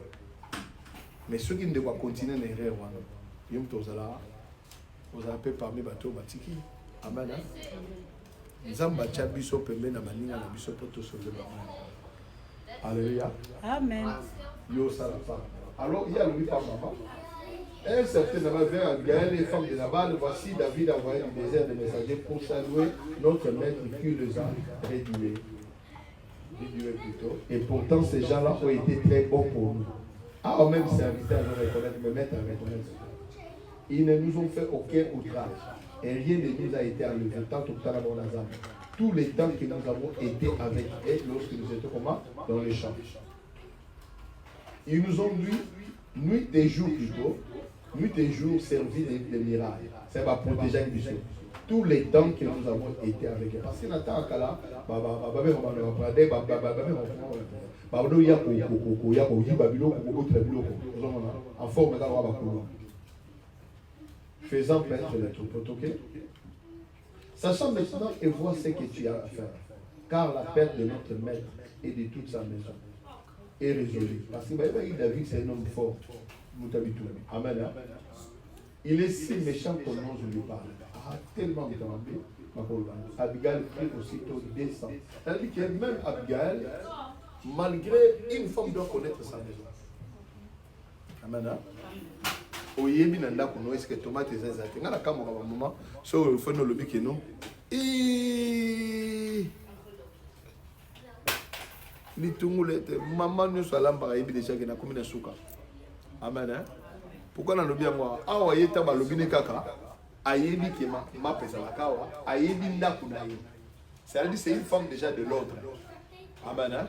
Mais ceux qui ne doivent continuer les erreurs, ils ont appelé parmi les bateaux batiki. Amen. Ils ont battu biso pembe na maninga na biso poto sauver. Alléluia. Amen. Yo ça la femme. Alors il y a le par maman. Un certain avait vers Gaël les femmes de Nabal. Voici David a envoyé du désert des messagers pour saluer notre maître qui les a réduits plutôt. Et pourtant ces gens-là ont été très bons pour nous. Ah, au même serviteur, nous reconnaître, me mettre à reconnaître. Ils ne nous ont fait aucun outrage. Et rien ne nous a été enlevé, tant au temps dans la âme. Tous les temps que nous avons été avec eux lorsque nous étions comment? Dans les champs. Ils nous ont nuit et jour plutôt, nuit et jour servi des miracles. Ça va protéger une mission. Tous les temps que nous avons été avec eux. Parce que Nathan Akala, en forme faisant paître les troupeaux. Sachant maintenant et vois ce que tu as à faire. car la perte de notre maître et de toute sa maison est résolue. Parce que David, c'est un homme fort. Amen. Il est si méchant qu'on n'ose lui parler. Tellement demandé. Abigail prit aussitôt 200. C'est-à-dire que même Abigail, malgré une femme doit connaître sa maison. Amen. Oyebi nanda kuno est-ce que tomate ezazate ngala kama kwa mama so le fano lobi keno litungulete maman nous salamba yebi déjà que na komina suka. Amen. Pourquoi na lobi moi awa yeta ba lobi ne kaka ayebi ke ma pesa la kawa ayebi ndaku na ye. C'est-à-dire c'est une femme déjà de l'ordre. Amen.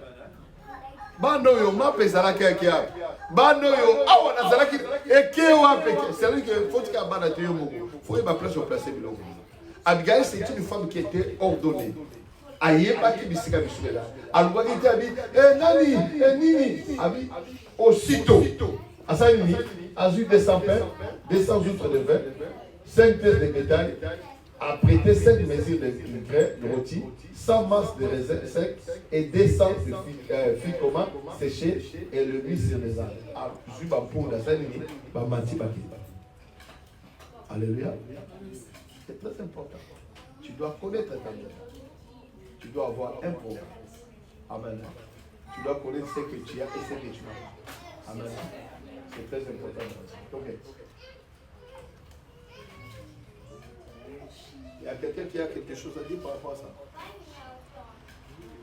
Bando yo ma pesa la kaka bando yo awa na zalaki ekewa peke. C'est-à-dire que faut que banda te yo moko faut y ba place au placer biloko. Abigail c'est une femme qui était ordonnée. Ayeba ki bisika bisubela alwa ki tabi nini abi aussitôt asani azu 200 pains 200 outres de vin 5 pièces de bétail a prêté 5 mesures de grains de rôti 100 masses de raisins secs et 200 de ficoma séchés et le mit sur les ânes zuba pour asani ba mati baki. Alléluia. C'est très important. Tu dois connaître ta vie. Tu dois avoir un programme. Amen. Tu dois connaître ce que tu as et ce que tu as. Amen. C'est très important. Ok. Il y a quelqu'un qui a quelque chose à dire par rapport à ça?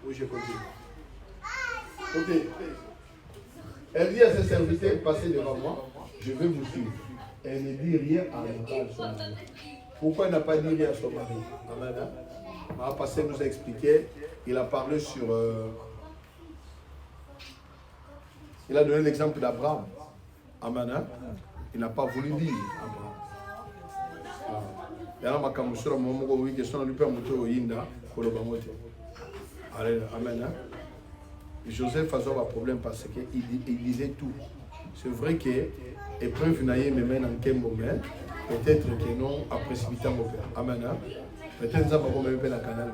Oui, je continue. Ok. Elle dit à ses serviteurs, passez devant moi, je vais vous suivre. Elle ne dit rien à son mari. Pourquoi elle n'a pas dit rien à son mari? Amen. Pasteur nous a expliqué, il a parlé sur... il a donné l'exemple d'Abraham. Amen. Il n'a pas voulu dire Abraham. Amen. Joseph a un problème parce qu'il disait tout. C'est vrai que l'épreuve n'a pas même en quel moment, peut-être que non, a précipité mon père. Amen. Peut-être que nous avons même pas la canal.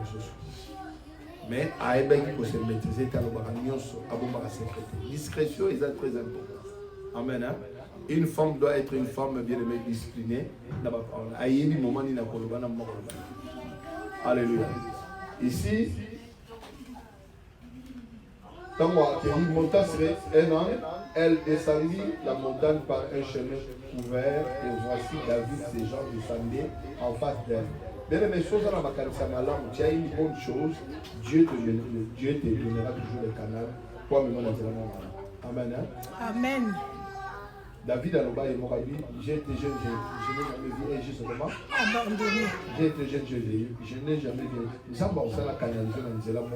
Mais à Ebeki, il faut se maîtriser, discrétion est très important. Amen. Une femme doit être une femme bien aimée, disciplinée. Alléluia. Ici, quand il monta sur un an, elle descendit la montagne par un chemin ouvert et voici David, ses gens descendaient en face d'elle. Bien les choses dans ma carrière, tu as une bonne chose, Dieu te donnera toujours le canal. Amen. Amen. David a l'oba et Morabi, j'ai été jeune, je n'ai jamais vu un juste moment. Abandonné. J'ai été jeune, je n'ai jamais vu. Nous sommes en train de canaliser dans les éléments.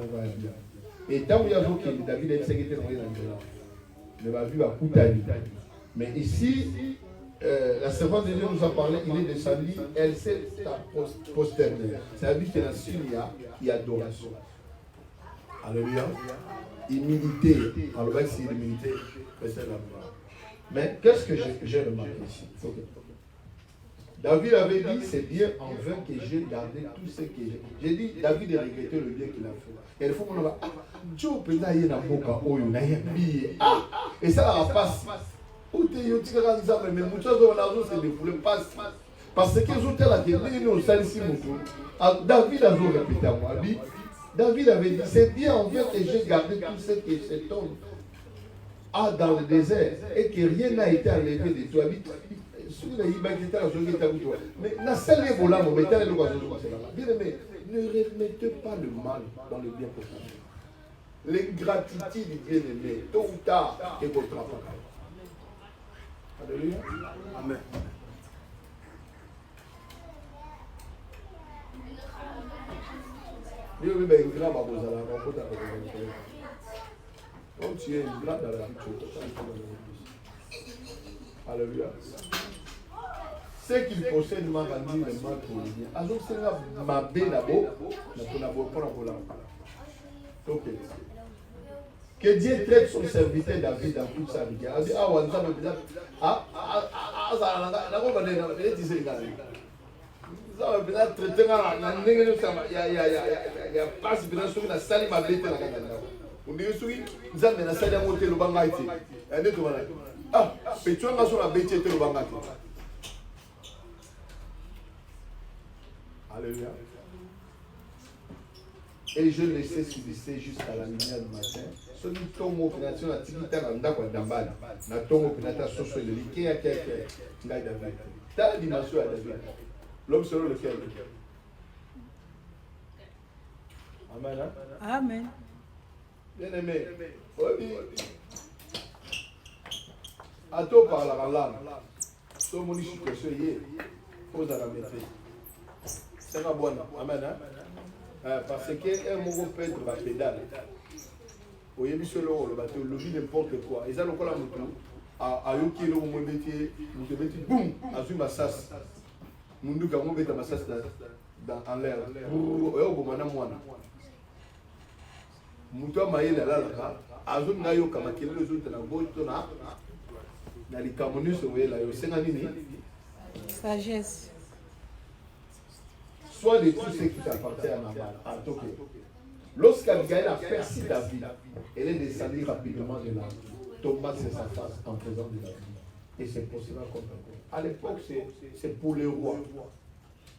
Et tant qu'il y a qui David a été dans les éléments, il va vivre à Koutani. Mais ici, la servante de Dieu nous a parlé, il est descendu, elle s'est posternée. C'est-à-dire qu'il y a il y a adoration. Alléluia. Humilité. Alors, c'est l'humilité, c'est la gloire. Mais qu'est-ce que j'ai remarqué ici? David avait dit, c'est bien en vain que j'ai gardé tout ce que j'ai. J'ai dit, David a regretté le bien qu'il a fait. Et il faut qu'on va, Dieu peut y aller dans le boca, et ça la passe. Mais parce qu'ils ont la David a répété à moi. David avait dit, c'est bien en vain que j'ai gardé tout ce que cet homme a dans le désert et que rien n'a été enlevé de toi. Mais ne remettez pas le mal dans le bien pour vous. L'ingratitude, bien aimé, tôt ou tard, est votre affaire. Alléluia. Amen. Quand tu es ingrat dans la vie, alléluia. Ce qu'il possède m'a rendu le mal pour le bien. Alors c'est ma belle d'abord, que Dieu traite son serviteur David dans toute sa vie. ça va traiter na ndenge ça ya passe bien sur la salle ma bête na kanda on dit soki nzambe na salle yango te lobanga ite ande to bana ah petro nga so na bête te lobanga te alléluia. Et je laissais subisser jusqu'à la lumière du matin. Ce qui tombe au pénation, la tigita n'a pas d'ambal. La tombe au pénation, sur le lit, qui a quelqu'un qui a David. Dans la dimension à David. L'homme selon lequel. Amen. Amen. Bien aimé. À toi par la langue. Sur mon situation, il faut la maîtriser. C'est la bonne. Amen. Parce que un mot peut être la pédale. Au début, sur le bateau, le vide n'importe quoi. Et ça, le col à moto, à Yoki, le moment métier, nous devons dire boum, à une massas. Nous nous avons mis la massas en l'air. Et au moment où Moutoua maïe la la la, à une naïo comme les autres dans la boîte, dans les camonus, c'est un nini. Sagesse. Soit de tout ce qui t'appartient à Nabal, à Tokyo. Lorsqu'Abigail a perçu David, elle est descendue rapidement de là, tomba sur sa face en présence de David. Et c'est possible comme ça. À l'époque, c'est pour les rois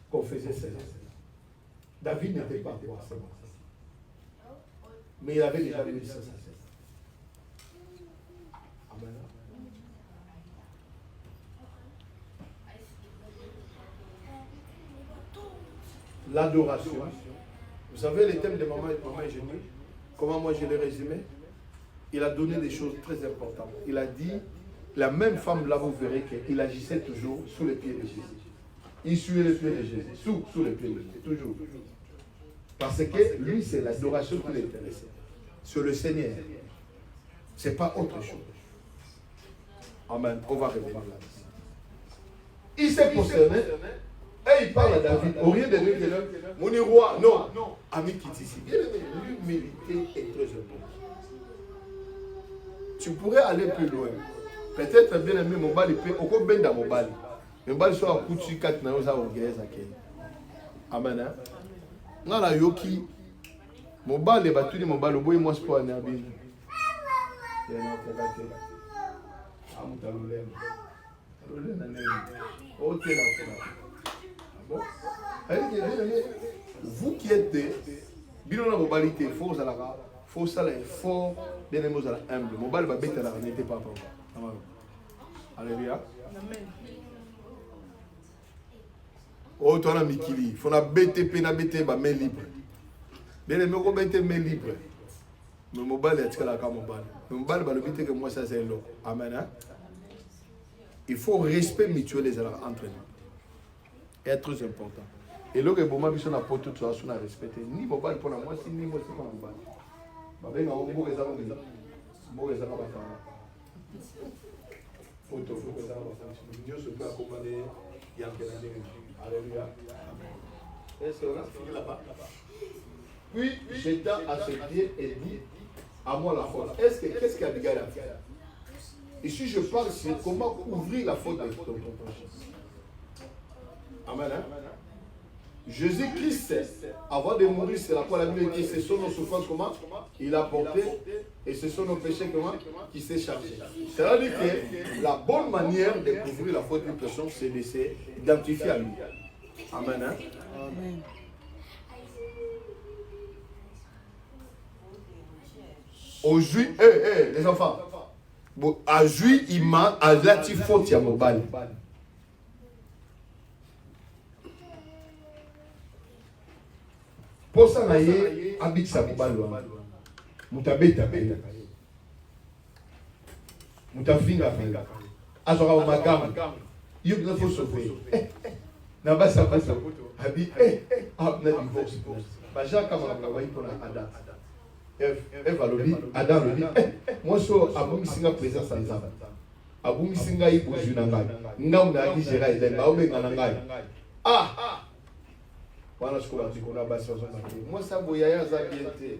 qu'on faisait cela. David n'était pas roi, c'est bon. Mais il avait déjà vu ça. Amen. L'adoration. Vous savez les thèmes de maman et Génie, comment moi je l'ai résumé? Il a donné des choses très importantes. Il a dit, la même femme là, vous verrez qu'il agissait toujours sous les pieds de Jésus. Il suivait les pieds de Jésus, sous les pieds de Jésus, toujours. Parce que lui, c'est l'adoration qui l'intéressait. Sur le Seigneur. Ce n'est pas autre chose. Amen. On va revenir là-dessus. Il s'est concerné. Et il parle à David, au rien de lui, mon roi, non, ami qui est ici. L'humilité est très importante. Tu pourrais aller plus loin. Peut-être bien aimé mon bal, au quoi ben dans mon bal. Mon bal soit à coup de 4 nanos à Orguez. Amen. Dans la yoki, mon bal est battu, mon bal, au bout et moi, sport en abîme. Il y a un autre. Vous qui êtes des bilons de mobilité, il faut ça l'effort, bien aimé, vous allez humble. Mobile va bête à la n'était pas. Alléluia. Oh, tu as un mikili. Il faut la BTP, la BT, ma main libre. Bien aimé, on BT main libre. Mais mobile est la carte mobile. Le mobile va le BT que moi ça c'est l'eau. Amen. Il faut respect mutuel entre nous. C'est très important. Et là, bon, ma vision pour tout ça, on a respecté ni mobile pour moi, ni moi pour mobile. Ma belle, on va vous réserver. Vous réserver la femme. Photo, vous réserver la femme. Dieu se peut accompagner. Il y a quelqu'un. Alléluia. Est-ce qu'on a fini là-bas? Puis, j'étends à ses pieds et dit à moi la faute. Qu'est-ce qu'Abigail a fait? Ici, je parle sur comment couvrir la faute de ton prochain. Amen. Jésus-Christ, avant de mourir, c'est la quoi la Bible dit, ce sont nos souffrances comment il a porté et ce sont nos péchés comment qui s'est chargé. C'est-à-dire que la bonne manière de couvrir la faute d'une personne, c'est de s'identifier à lui. Amen. Amen. Au juif, les enfants, à juif, il m'a à l'atifot yamobal. Pour ça, naïe, habite sa mobile. Moutabeta, Moutafinga, Azora Magam, il faut sauver. N'a sa passe, habite, abna divorce. Jacques Kamara, pour la date. Eva lobi, Adam lobi, moi so abumi singa présence en Zamba. Abumi singa ibo junanga. Ngam na ki gera ile ba obenga na ngai. Ah. Wana skola tikona basi ozona. Moi sa boya ya za biente.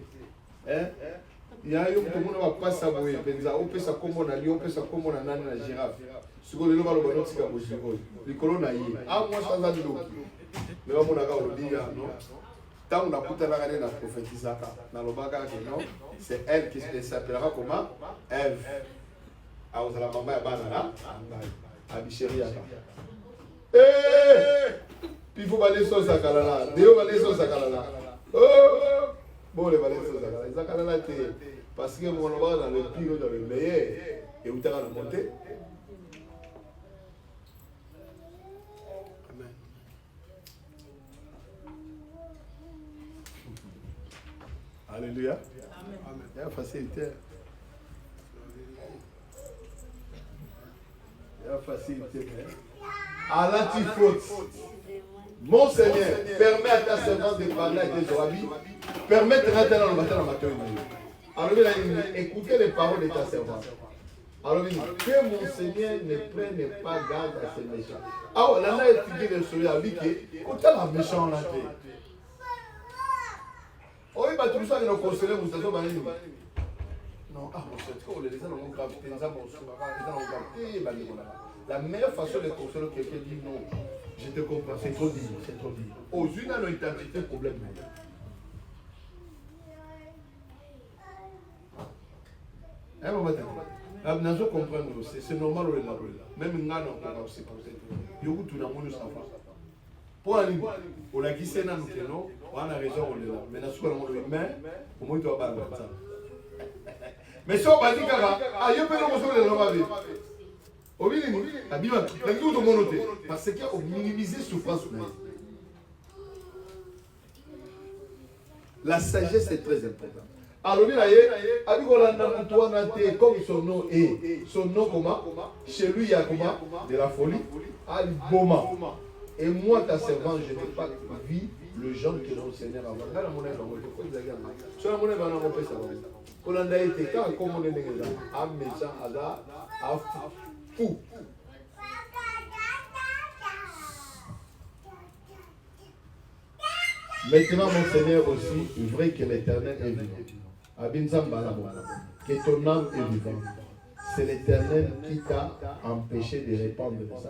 Ya yo komona ba passa boye penza opesa kombo na lion opesa kombo na nani na girafe. Siko lelo ba loba notika bojigo. Likolo na yi. Ah moi sa za loki. Mais on a dit, non. Tant on a coupé la reine, on a prophétisé dans le bagage, non. C'est elle qui s'appellera comment Ève. Ah, vous avez la maman à Banana, à Bichéria. Puis il faut aller sur Zakalala. Déo va aller sur Zakalala. Oh, bon, les va aller sur Zakalala. Zakalala, parce que mon nom dans le pire, dans le meilleur, et où tu as la montée. Amen. Alléluia. Amen. Il y a facilité. Il y a facilité. À l'antifaute. Mon Seigneur, permets à ta servante de parler avec tes oreilles. Permets-toi dans le matin dans le matin. Alors, écoutez les paroles de ta servante. Alors, que mon Seigneur ne prenne pas garde à ces méchants. Ah, on a étudié le soleil avec écoutez la méchante là. Oh, il va tout ça, il nous conseille, vous savez, non, ah, mon Seigneur, les gens ont gravité, les gens ont gravité, la meilleure façon de consoler quelqu'un dit non. Je te comprends, c'est trop dit, c'est trop dit. Aux unes, elles ont identifié le problème. Un moment, nous comprenons, c'est normal, même nous, on aussi penser. Yo, tout le monde s'en va. Pour la ligne, on a guissé dans nous, non, on a raison, on est là. Mais nous sommes dans le humain, au moins, tu vas pas le faire. Mais si on va dire, ah, il y a pas de choses que l'on va vivre. Au minimum, parce qu'on minimise la souffrance. La sagesse est très importante. Alors, comme son nom est, son nom comment? Chez lui, il y a comment? De la folie. Al-Boma. Et moi, ta servante, je n'ai pas vu le genre que mon Seigneur a vu. Sur la monnaie, on a repris ça. On a été quand, comme on est là, à méchant, à fou. Maintenant, mon Seigneur aussi, vrai que l'Éternel est vivant. Que ton âme est vivante. C'est l'Éternel qui t'a empêché de répandre ça.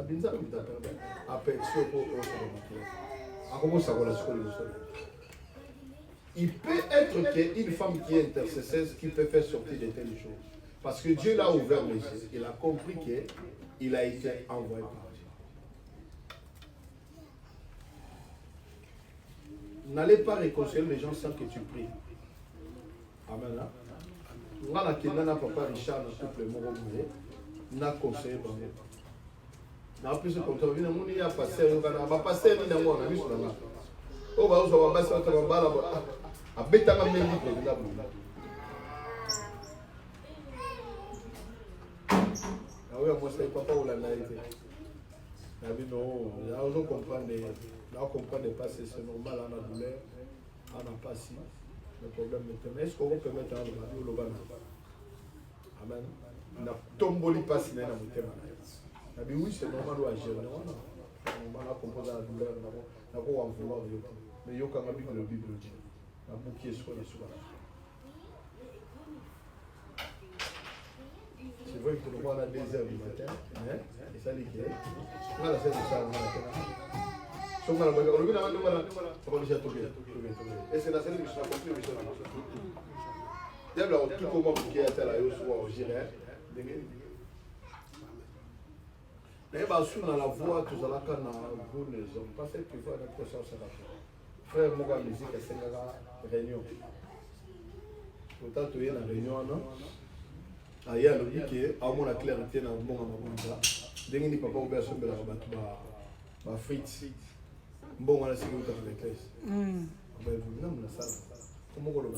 Il peut être qu'une femme qui est intercesseuse qui peut faire sortir de telles choses. Parce que Dieu l'a ouvert les yeux. Il a compris qu'il a été envoyé par Dieu. N'allez pas réconcilier les gens sans que tu pries. Amen. Moi, la papa Richard, le mot n'a conseillé par moi. Na plus de contrôle, il y a passé, il y a passé, il y a un sur la main. Oh, bah, on va passer à la bas à Betama Mendi. Ah oui, moi, c'est papa ou la naïveté. Non, là, on comprend des passés, c'est normal, on a douleur, on n'a pas si. Le problème est est-ce qu'on peut mettre un lobby? Amen. On a tombé pas si on a oui, c'est normal à gérer. On a compris la douleur, on a vouloir mais il y a quand même le Bible dit. On a bouqué sur les soirs. C'est vrai que nous avons à 2 heures du matin, et ça dit que on a la scène de ça le matin. Et c'est la scène de ça compris. Il y a tout comment qui est à la hausse ou au gilet. Mais dans la voix, tout ça là, quand vous ne sommes pas fait qu'il faut être conscient de la frère, moi, la musique, c'est une réunion. Pourtant, tu es dans la réunion, non? Il y a le dit que, à la clarté dans le monde, dès que papa oublie à se mettre à frites. Bon, on a signé dans la classe. Non, la salle. Comment on le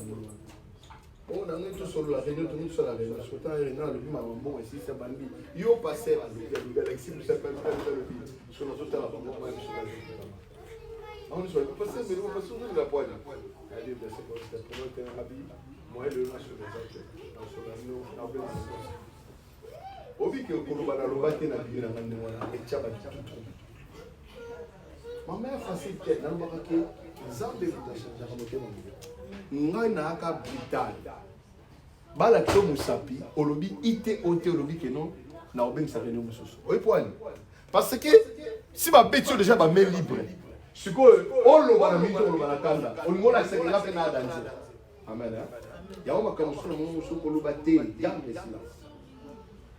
on a mis tout sur la réunion, tout sur la réunion. Sur la réunion, le but m'a bon ici, c'est bandit. Il y a passé à l'Alexis, il s'appelle le but. Sur notre hôtel, on est sur le passé, mais on va sur la poêle. Elle dit, c'est pour être un habit. Moi, le match sur les autres. Sur la réunion, au vu que le Colomba n'a pas été habillé dans la main, et Tchaba dit tout. Ma mère facile qu'elle n'a pas que Zambé vous a changé à moitié mon ngai na aka brutal bala to musapi olobi ite ote olobi que non na obeng sa réunion mususu oui point parce que si ma bêtise déjà ba main libre sikoyo oloba na mito oloba na kanda olingo la sekela pe na danse amen ya o makambo sona mo so koloba te garde le silence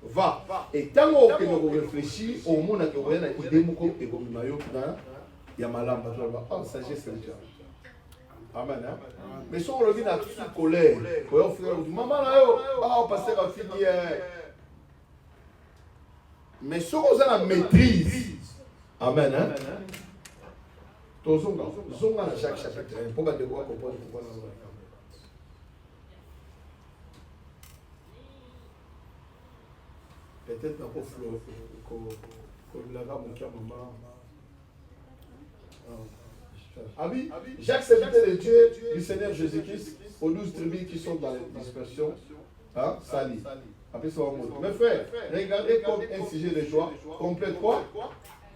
va et tango que nous réfléchir au monde que vous avez idée moko et comme mayo na ya malamba to ba oh sagesse spirituelle amen mais si on le dit na toute colère pour offrir maman na yo ba passer à finir mais si on a la maîtrise amen tozonga zonga na chaque chapitre pour que de voir comprendre pourquoi peut-être un peu flou comme la gamme qui a maman. Ah oui, Jacques serviteur de Dieu du Seigneur Jésus-Christ aux 12 tribus qui sont dans les dispersions. Hein, Sali. Après ça, on monte. Mes frères, regardez comme un sujet de joie complète quoi?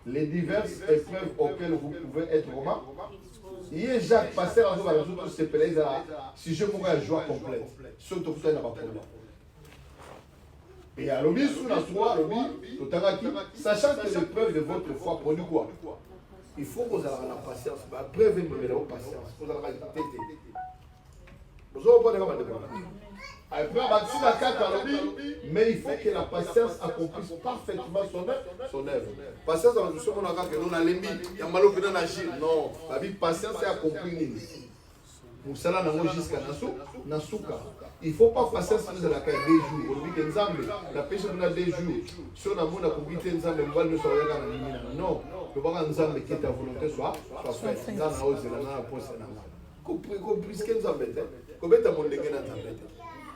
Les diverses épreuves auxquelles vous pouvez être romain. Hier, Jacques passait à résoudre tous ces pélés à sujet pour une joie complète. Surtout que ça n'a pas de problème. Et à l'objet, sous la foi, sachant que l'épreuve de votre foi produit quoi? Il faut que vous ayez la patience. La preuve est la patience. Vous avez la tête. Vous avez mais il faut que la patience accomplisse parfaitement son œuvre. Patience, on a que nous avons l'ennemi. Il y a malo que nous agir. Non, la vie patience est accomplie. Pour cela, nous avons jusqu'à Nasuka. Il ne faut pas patience dans la caille 2 jours. On dit que Nzambe, la pêche de 2 jours. Si on a mon accompli Nzambe, on va ne soit rien dans la limite. Non, il faut que Nzambe que ta volonté soit faite. Nzambe a osé la poste. Compris que Nzambe, comment tu as mon légué dans Nzambe?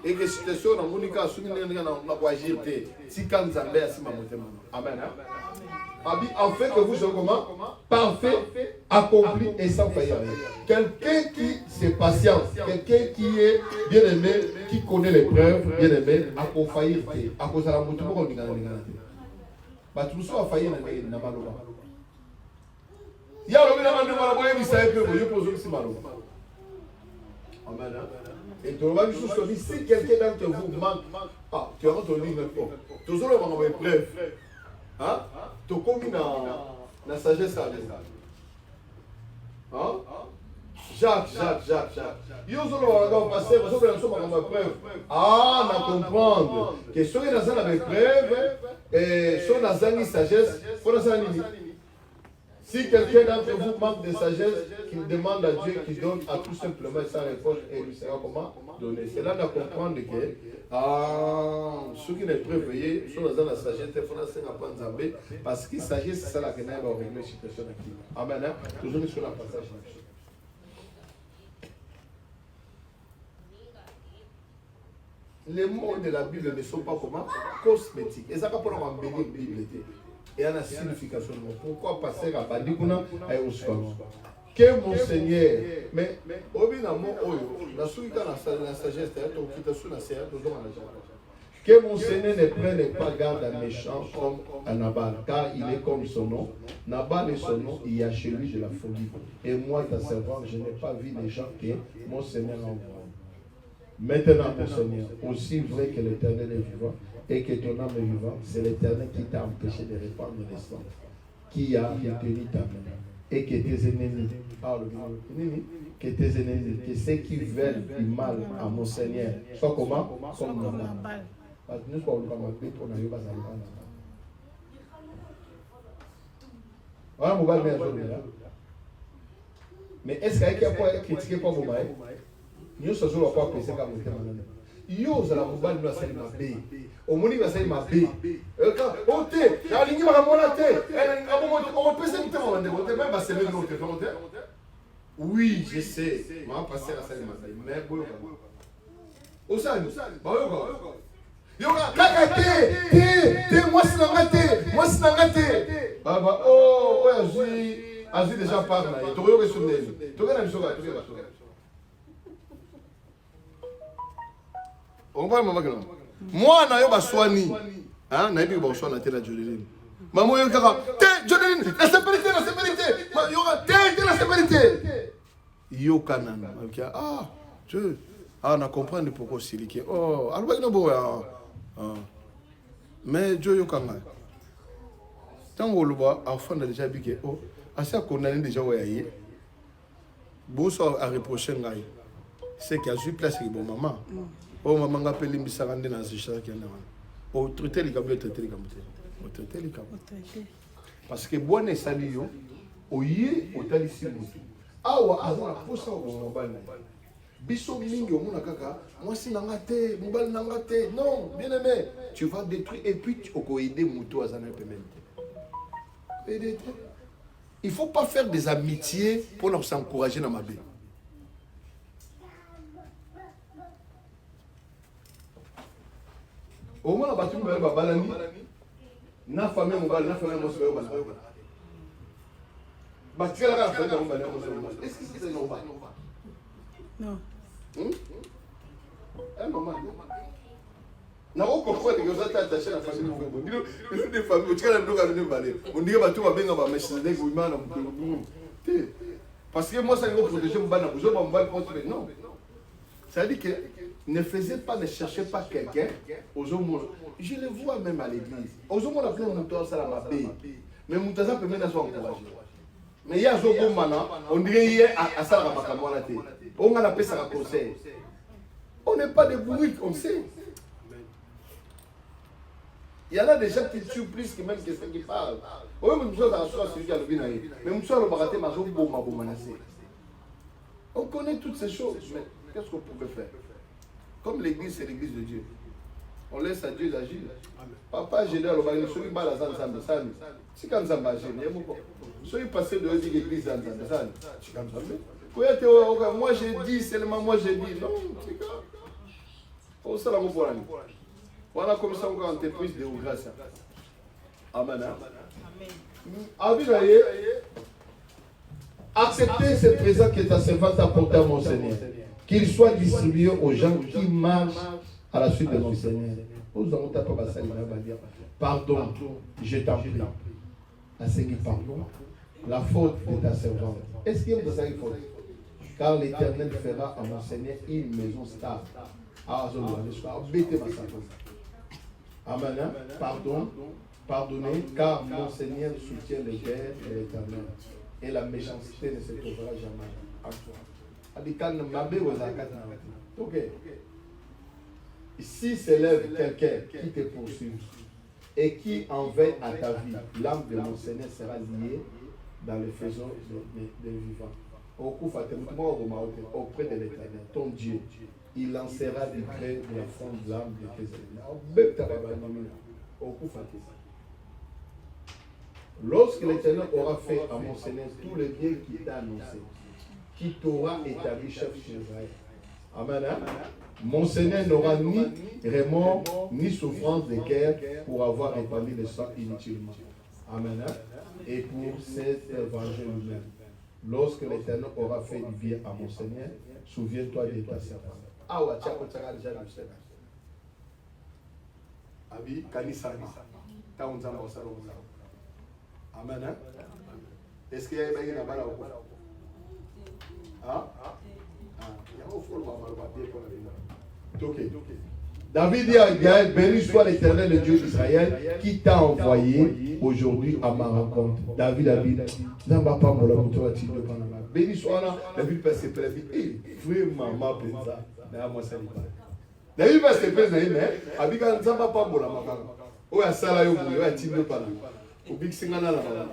Et que situation na monika sumi na kwa jirte si kan Nzambe asima motema. Amen. En fait que vous soyez comment? Parfait, accompli et sans faillir. Quelqu'un qui se patiente, quelqu'un qui est bien aimé, qui connaît l'épreuve, bien aimé, à quoi faillir, à cause de la moto, on dit que tout ça a failli na maloba. Il y a le monde de maloba, il savait que vous posez aussi maloba. Amen. Et tu vas juste se dire, si quelqu'un d'entre vous manque, ah, tu rentres au lit maintenant. Tu as une épreuve. Hein? Tu commis la sagesse à l'aise. Hein? Jacques. Ils ont passé, vous avez une preuve. Ah, on comprendre que ceux qui ont une preuve, et ceux qui ont une sagesse, il faut une limite. Si quelqu'un d'entre vous manque de sagesse, qu'il demande à Dieu, qu'il donne à tout simplement sa réponse et lui sera comment donner. C'est là de comprendre que ceux qui ne peuvent veiller sont dans la sagesse, il faut apprendre Nzambe parce que la sagesse, c'est ça la qui va régler la situation. Amen. Toujours sur la passage. Les mots de la Bible ne sont pas comment cosmétiques. Et ça va pour embellir la Bible. Et il y a une signification. Pourquoi passer à Badikuna et au Span? Que mon Seigneur, mais que mon Seigneur ne prenne pas garde à méchant comme à Nabal, car il est comme son nom. Nabal est son nom, il y a chez lui de la folie. Et moi, ta servante, je n'ai pas vu les gens que mon Seigneur envoie. Maintenant, mon Seigneur, aussi vrai que l'Éternel est vivant et que ton âme est vivante, c'est l'Éternel qui t'a empêché de répandre le sang, qui a retenu ta main, et que tes ennemis, que ceux qui veulent du mal à mon Seigneur, soient comment? Comme Nabal. Mais est-ce qu'il y a pas critiqué par vous? Nous sommes pas pensé comme yo za la mobile nous asali mabe omoni basali mabe ote ya lingi makamona te on peut se mettre en dévoté même ba semaine l'autre dévoté. Oui, je sais ma passer à sali mabe mais boyo osali ba yo kaka te moi sinanga te baba oh azui déjà par là et toyo ke sunne to kana bisoka to ke moi na yo baswani hein na yebi baswani te la Jodeline maman yo kaka te Jodeline la sécurité yo te la sécurité yo kanana ah je on a comprendre pourquoi siliqué oh alba ino bo mais jo yo kanga tango luba afanda déjà biké oh assez à condamner déjà ouais boso à reprocher ngai c'est qu'il y a eu place qui bon maman oh maman ngapeli mbisanga na zisha qui na o traiter les gambe traiter les gambe o traiter les gambe parce que bonne sali yo oyi otalisi mutu awa azana posa o mobile biso mingi omona kaka mwasi nanga te mobile nanga te non bien aimé tu vas détruire et puis tu vas aider mutu azana pemene aider. Il ne faut pas faire des amitiés pour nous s'encourager dans ma vie. Au moins, la bâtiment est balani. Na famille mobile, na famille mobile. Bâtir la famille mobile. Est-ce que c'est normal? Non. C'est normal. Na oko kwa de goza ta taché la famille mobile. Bino des familles, tu kana ndoka ne balé. On dit ba tu ba benga ba machine ko imana mu. Parce que moi ça me protéger mon bana, je m'en bats contre non. Ça dit que ne faisez pas, ne cherchez pas quelqu'un aux hommes. Je le vois même à l'église. Aux hommes on a plein de moutons ça la mabé. Mais moutons ça peut même être encouragé. Mais il y a zogo mana, on dirait hier à ça la makamona té. On a appelé ça la conseil. On n'est pas des bourriques, on sait. Il y en a des gens qui tuent plus que même que ceux qui parlent. Oui, mais nous sommes celui qui a le bien. Mais nous sommes le baraté, mais on connaît toutes ces choses. Mais qu'est-ce qu'on pouvait faire? Comme l'église, c'est l'église de Dieu. On laisse à Dieu d'agir. Papa, j'ai dit à l'obagné, ceux qui parlent à Zanzambe, c'est comme ça, ceux qui passent de l'église Zanzambe, c'est comme ça. Moi j'ai dit, seulement moi j'ai dit. Non, c'est grave. On s'en va pour l'année. Voilà comme ça encore entreprise de grâce. Amen. Amen. Acceptez ce présent que ta servante a apporté à mon Seigneur. Qu'il soit distribué aux gens qui marchent à la suite de mon Seigneur. Pardon, je t'en prie. Pardon. La faute de ta servante. Est-ce qu'il y a une faute? Car l'Éternel fera à mon Seigneur une maison stable. Amen. Pardonnez, car mon Seigneur soutient les guerres de l'Éternel. Et la méchanceté ne se trouvera jamais en toi. Ok. Si s'élève quelqu'un qui te poursuit et qui en veille à ta vie, l'âme de mon Seigneur sera liée dans le faisceau des vivants. Auprès de l'Éternel, ton Dieu, il lancera du gré de la fond de l'âme de tes ennemis. Lorsque l'Éternel aura fait à mon Seigneur tout le bien qu'il t'a annoncé, qui t'aura établi chef sur Israël. Amen. Mon Seigneur n'aura ni remords ni souffrance de guerre pour avoir répandu le sang inutilement. Amen. Et pour cet venger lui-même. Lorsque l'Éternel aura fait du bien à mon Seigneur, souviens-toi de ta servante. Abi kanisa taunza mbosalo. Amen. Est-ce qu'il y a une bala ou pas? David dit à Gaël, béni soit l'Éternel, le Dieu d'Israël, qui t'a envoyé aujourd'hui à ma rencontre. David a dit, béni soit David passe ses plaies, vraiment ma pensa, David passe ses plaies, mais Abiga Nzamba pas mola makanga. O ya sala yo boyo ya timbe pana. O big singana la mama.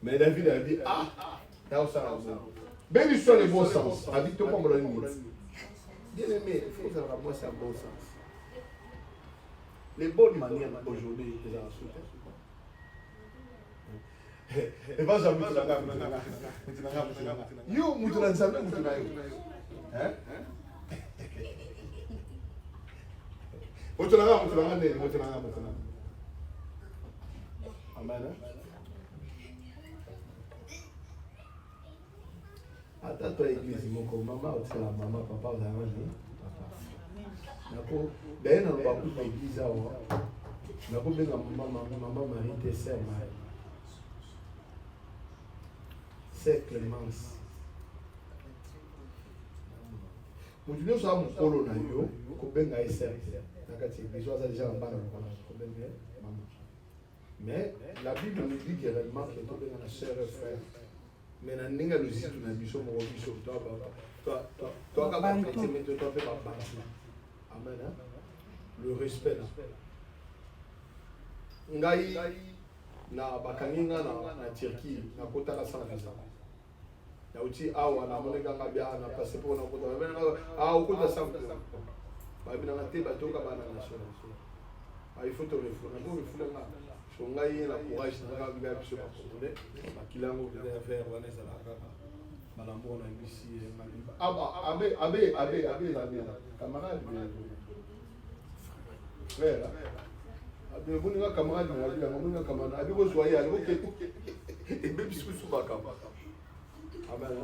Mais David a dit ah, dans ça. Béni soit le bon sens. Habite pas mola ni. Bien aimé, il faut avoir moi ça bon sens. Les bonnes manières aujourd'hui les en soutien. Et va jamais yo mutuna nzambe mutuna yo. Hein? Mutuna Amen. Attends toi église mon maman ou la maman papa vous avez dit Nako ben na ba ku église awa. Nako benga maman Marie tes sœurs Marie. C'est Clémence. Mutune so amukolo na yo ko benga sœur. Nakati église ça déjà en bas na ko benga maman. Mais la Bible nous dit que réellement que tout est dans la sœur et frère. Mais na ninga logique na biso mo biso toi ka ba petit mais toi fait pas bantu. Amen. Le respect. Ngai na bakaninga na Turquie na kota la sans visa. Ya uti awa na moneka ngabia na passeport na kota. Ah okota sans visa. Ba bina na te ba toka ba na national. Il faut te refouler. Na ko refouler nga. Songai na courage na ka biga biso ba congolais. Ba kilango de faire vanessa la kaka. Malambo na bisi maliba. Abe camarade frère. Abe boni nga camarade na bila nga camarade. Abe ko soyer ali ko et be biso sou ba kama. Amen.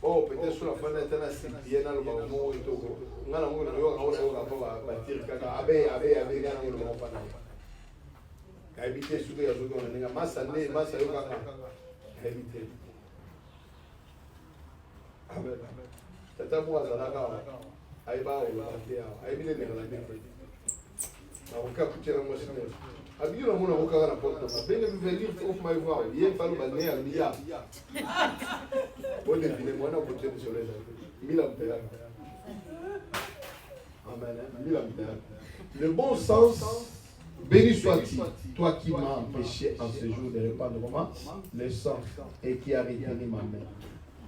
Oh, peut-être sur la fin de l'année, c'est bien dans le moment où il est au on a la moule, on va bâtir caca. Abe, gana le moment pas là. Quand habiter sur les autres, on a massa né, massa yo caca. Habiter. Amen. Tata moi ça là. Aïba ou la terre. Aïbi les nègres la terre. Na uka kuchera moi c'est. Abi yo mona uka na porte. Ben venir off my voix. Hier fallu balner à Mia. Bon deviner moi na côté de soleil. 1000 ampères. Amen. 1000 ampères. Le bon sens, béni soit-il, toi qui m'as empêché en ce jour de répandre le sang et qui a retenu ma main.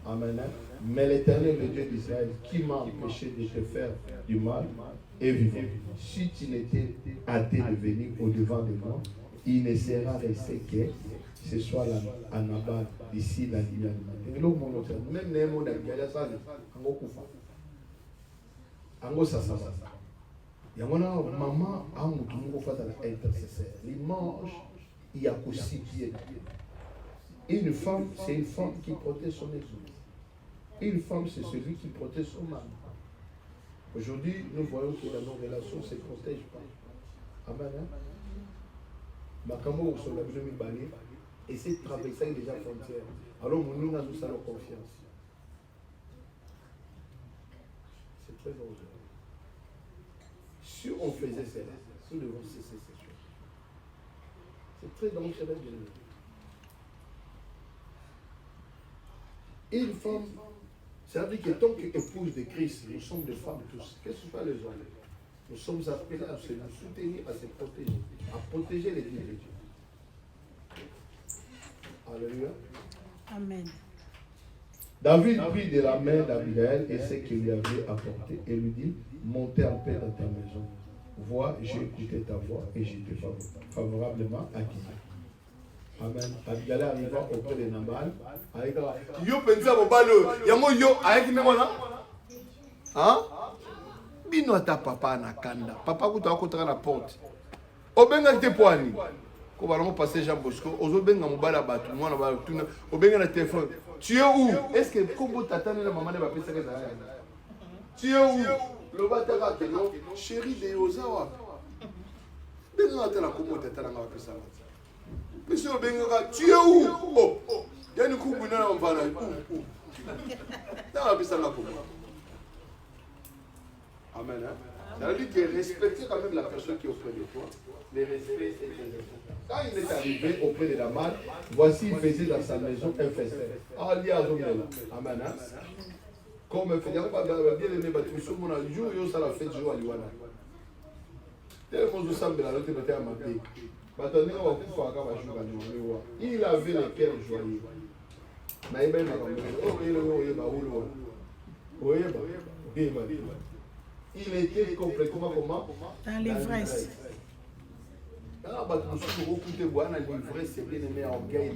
Amen. Mais l'Éternel, le Dieu d'Israël, qui m'a empêché de te faire du mal, est vivant. Si tu n'étais hâté de venir au-devant de moi, il ne sera resté que ce soit là, à Nabal, ici, la nuit. Même les mots d'Abigaïa, ça, Ango Koufa. Ango Sassava. Il y a une maman, Ango Toumo Koufa, intercesseur. Il mange, il y a aussi pied. Une femme, c'est une femme qui protège son époux. Une femme, c'est celui qui protège son mari. Aujourd'hui, nous voyons que dans nos relations ne se protègent pas. Amen. Makambo au sol, la vie essaie de traverser déjà frontières. Alors, nous avons ça la confiance. C'est très dangereux. Si on faisait cela, nous devons cesser ces choses. C'est très dangereux de nous. Une femme, c'est-à-dire que tant qu'épouse de Christ, nous sommes des femmes tous, quels que soient les hommes, nous sommes appelés à se soutenir, à se protéger, à protéger les vies de Dieu. Alléluia. Amen. David prit de la main d'Abigail et ce qu'il lui avait apporté et lui dit, montez en paix dans ta maison. Vois, j'ai écouté ta voix et j'étais favorablement acquis. Amen. Abigail arriva auprès de Nabal. Yo pensa mobalo, yango yo avec memona. Hein? Bino ta papa na kanda. Papa kuta kotaka na porte. Obenga te poani. Ko balongo passer Jean Bosco, ozobenga mobala batu, mwana ba tuna, obenga na téléphone. Tu es où? Est-ce que kombo tata na maman ne va pas passer ça? Tu es où? Le bataka que non, chéri de Ozawa. Benga ta la kombo tata na va passer ça. Monsieur Benga, tu es où? Oh, il y a une coupe de n'a pas là. Dans la piste à la coupe. Amen. Ça veut dire que respecter quand même la personne qui est auprès de toi. Le respect, c'est très important. Quand il est arrivé auprès de la mère, voici il faisait dans sa maison un festin. Ah, il y a Amen. Comme il fait, il y a pas bien aimé, mais tout le monde a dit, jour, ça la fête, jour à Liwana. Tellement de sang de la note était à ma paix. Il avait le cœur joyeux. Il était complètement comment? Dans l'ivresse. L'ivresse, c'est bien aimé orgueil.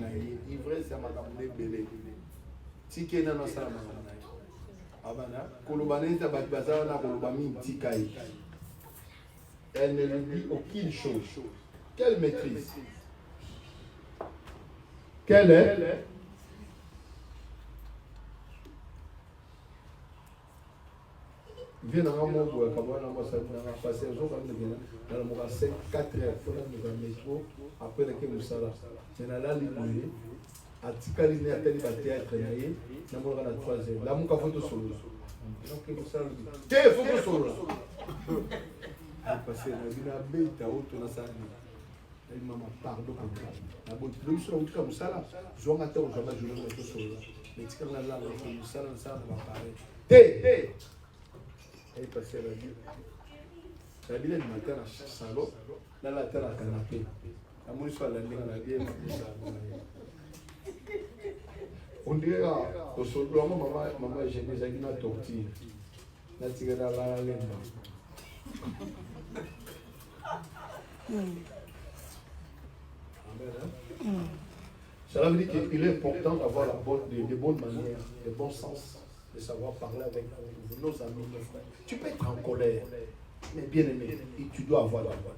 L'ivresse, c'est ma campagne belé. Si quelqu'un n'a pas ça, elle ne lui dit aucune chose. Quelle maîtrise? Quelle est? Viens dans mon bois, comme on a passé un jour, on a passé 4 heures, on a métro, après nous sommes c'est là, à Tikali, à Télé, à théâtre, on a 3 heures. Là, on a photo solo. Quelle photo solo? Parce que on a bête à haute, on a ça. maman, pardon pour moi. La bonne, nous sommes comme ça là. Je vais matin, je vais jouer avec ce là. Mais tu as là, ça va parler. Té! Elle est passée à la ville. La ville est du matin à salon. Là, la terre à canapé. La mouille soit la ligne à la ville. On dirait au soldat, maman, j'ai déjà une tortille. Là, tu regardes la laine. Cela veut dire qu'il est important d'avoir des bonnes manières, des bons sens, de savoir parler avec nos amis, nos frères. Tu peux être en colère, mais bien aimé, et tu dois avoir la voix.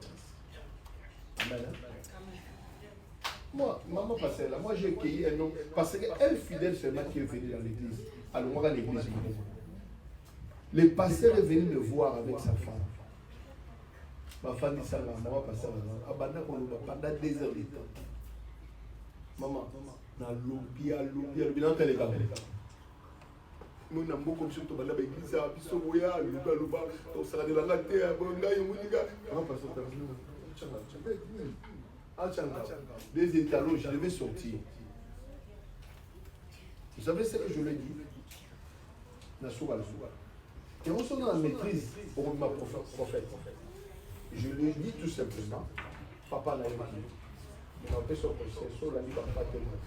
Amen. Moi, maman passait là, moi j'ai cueilli un homme, parce qu'elle fidèle seulement qui est venue dans l'église. Alors moi, à l'église, le pasteur est venu me voir avec sa femme. Ma femme dit ça, maman passait là, pendant 2 heures de temps. Maman, na lobby, dans quel état? Nous n'avons pas comme si tu avais l'église, puis tu voyais, on sera de la latte, maman passait des étalons, je devais sortir. Vous savez ce que je lui ai dit? Et on se dans la maîtrise pour ma prophète. Je lui ai dit tout simplement, papa n'a pas dit. Il m'a fait son procès, sur la vie papa tellement.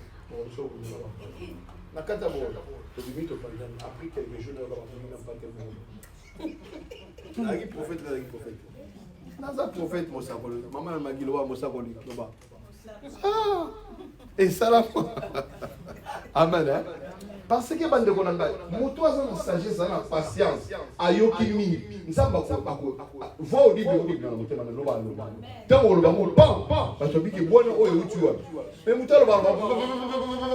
Après quelques jours, il n'a pas tellement. La prophète, la prophète. Dans un prophète, maman m'a dit, ah, et ça là. Amen. Hein? Parce que bande konanga, moto a une sagesse, une patience, ayoki mingi. Nzamba ko voix audible dans le thème de loba loba. Tant on le bamo pas parce que biki bwana oyo utu wa. Mais mutalo ba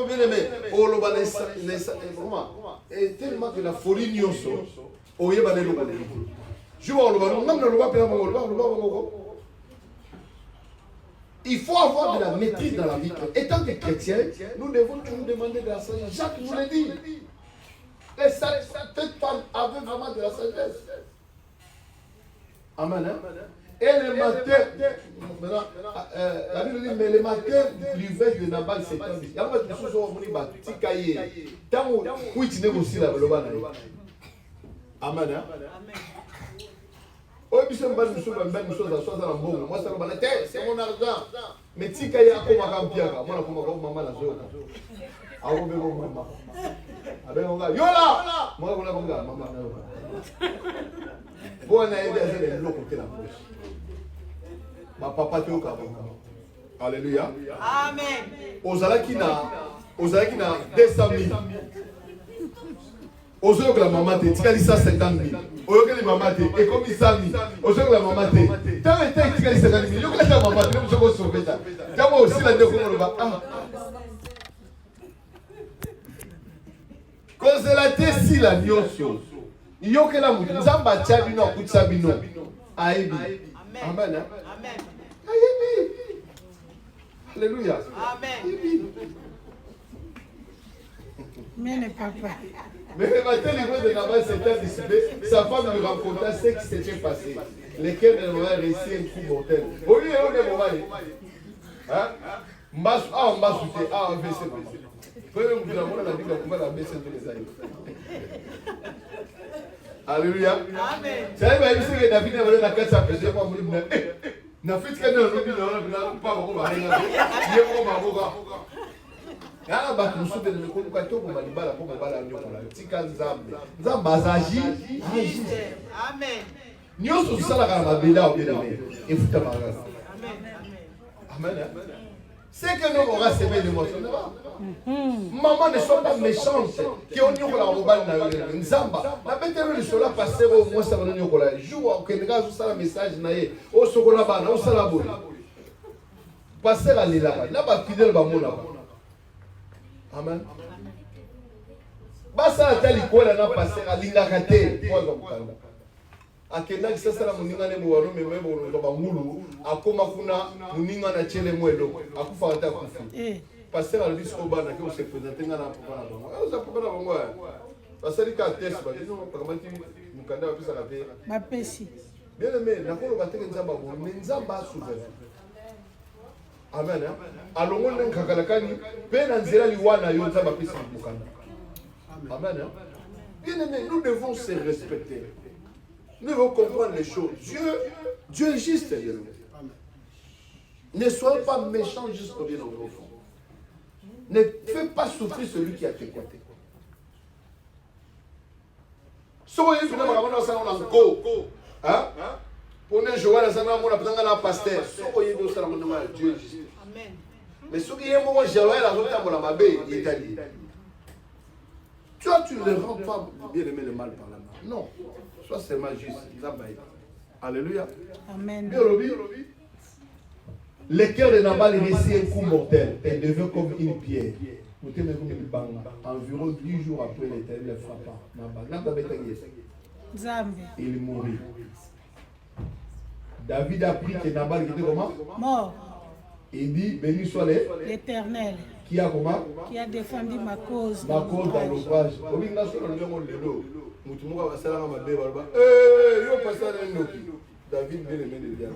bien aimé, o loba nessa comment? Et tellement que la folie nyonso oye ba loba. Je vois loba, même le loba pe loba. Il faut avoir de la maîtrise dans la vie. Étant que chrétiens, nous devons toujours demander de la sagesse. Jacques vous l'a dit. Et cette femme avait vraiment de la sagesse. Amen. Hein? Et le matin, la Bible dit, mais le matin, l'hiver de Nabal s'étendit. Il y a des choses qui ont été caillées. Tant que tu n'es aussi là, Amen. Oh, c'est mon argent. Mais si tu as un peu maman la joie. Ah, on veut maman. Yola! Moi, on a maman. Bon, on a aidé à l'eau côté la bouche. Ma papa te au Alléluia. Amen. Aux Alakina 200 000. Aux autres que la maman te dit, 50 000. Aux autres que la maman te dit, et comme il s'en mis. Aux autres que la maman te dit, tant que tu as 50 000, il y a que la maman te dit, je vais sauver ça. Tant que aussi la découverte va. Quand c'est la tête si la nyoso, il y a que la mouille. Nous avons battu Sabino, coup de Sabino. Aïe. Amen. Aïe. Alléluia. Amen. Mais papa. Mais le matin, le de Nabal s'était décidé, sa femme lui raconta ce qui s'était passé. Lesquels elle aurait réussi un coup mortel. Au lieu de moment, hein? On va sauter. On va baisser. Premier mouvement, on a dit qu'on va baisser tous les aïeux. Alléluia. Amen. C'est vrai que David a volé la carte à peser. Moi, je me dis, n'a fait que nous, pas beaucoup. Ah, bah, nous sommes dans le coup de cadeau pour Malibala, pour Malibala, Tika Nzambe. Nzambe agit. Amen. Nous sommes ça la Mabila au bien et vous t'amarrez. Amen. C'est que nous aurons sévé l'émotion. Maman ne soit pas méchante. Qui ont eu la robane dans Nzamba. La bête de cela passer au moins ça va nous coller. Joue au Kenya, vous savez le message naïe. Au Sokola Bana, au Salabo. Passer à l'Ila. Là-bas, fidèle Bamona. Amen. Basa atali kola na passer à l'ingakate. Akenda kisasa la muninga ne muwaro memebo no bangulu akoma kuna muninga na chele mwelo akufa ata kufi. Passer à l'isco bana que se présenter na papa na bango. Oza papa na bango. Passer ka test ba dino pakamati mukanda wa pesa kape. Mapesi. Bien aimé, na kolo bateke nzamba bo, mais nzamba souverain. Amen. Alors, on est kakalakani, penanzela liwana yonza bapisi bukana. Amen. Bien aimé, nous devons se respecter. Nous devons comprendre les choses. Dieu est juste. Ne soyez pas méchants jusqu'au bien au fond. Ne fais pas souffrir celui qui a tes côtés. Soyez finalement hein? Pour ne jouer à la pasteur. Soyez Dieu est juste. Mais ceux qui aiment Joël à l'autre temps, la baie, il est allé. Toi, tu ne rends pas bien aimer le mal par la main. Non. Sois seulement juste. Alléluia. Amen. Le cœur de Nabal réussit un coup mortel et devient comme une pierre. Environ 10 jours après, l'Éternel le frappa. Il mourit. David a appris que Nabal était comment? Mort. Il dit, béni soit l'Éternel. Qui a comment? Qui a défendu ma cause. Ma cause dans l'ouvrage. David bien aimé de Dieu.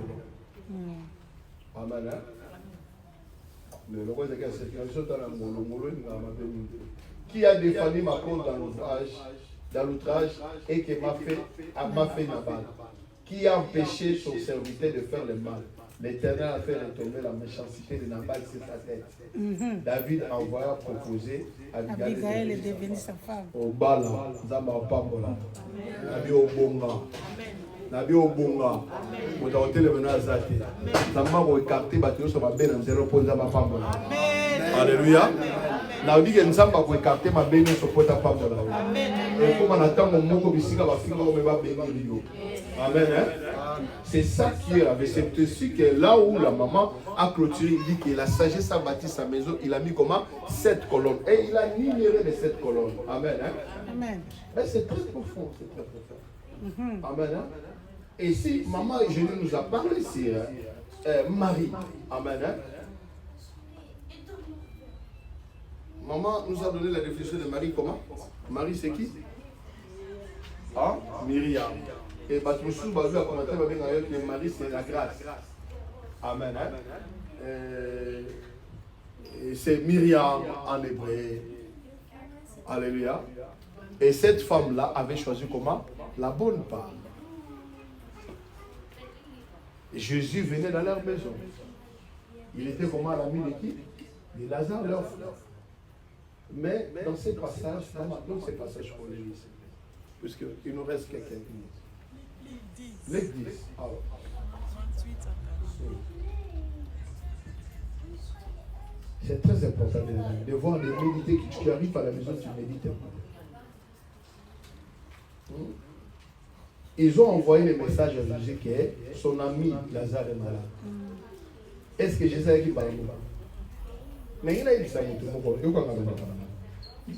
Amen. Qui a défendu ma cause dans l'outrage et qui m'a fait Nabal? Qui a empêché son serviteur de faire le mal? L'Éternel a fait retomber la méchanceté de Nabal sur sa tête. David envoya proposer Abigail est devenue sa femme. Au bala, Zamba Pambola, Nabi Obonga. Nabi Obonga, au hôtel le Nazate. Zamba va écarter Batio sur ma belle en zéro pour Zamba Pambola. Alléluia. Nabi Genzamba va écarter ma belle sur Pota Pambola. Et comme on attend mon mot comme ici, on va finir on va bénir Rio. Amen. C'est ça qui est avec c'est aussi que là où la maman a clôturé, il dit que la sagesse a bâti sa maison, il a mis comment 7 colonnes. Et il a numéré les 7 colonnes. Amen. Amen. Mais c'est très profond, c'est très profond. Amen. Et si maman Eugénie nous a parlé ici, Marie. Amen. Maman nous a donné la définition de Marie comment? Marie c'est qui? Ah, Myriam. Et Batmoussou Bazou a commenté que Marie c'est la grâce. Amen. C'est Myriam en hébreu. Alléluia. Et cette femme-là avait choisi comment? La bonne part. Jésus venait dans leur maison. Il était comment à l'ami de qui? De Lazare, leur frère. Mais dans ces passages, dans ces passages pour l'Église, puisqu'il nous reste quelques minutes. L'Église. C'est très important de voir, de méditer. Tu arrives à la maison, tu médites. Ils ont envoyé le message à Jésus que son ami Lazare est malade. Est-ce que Jésus a dit par nous? Mais il a dit ça.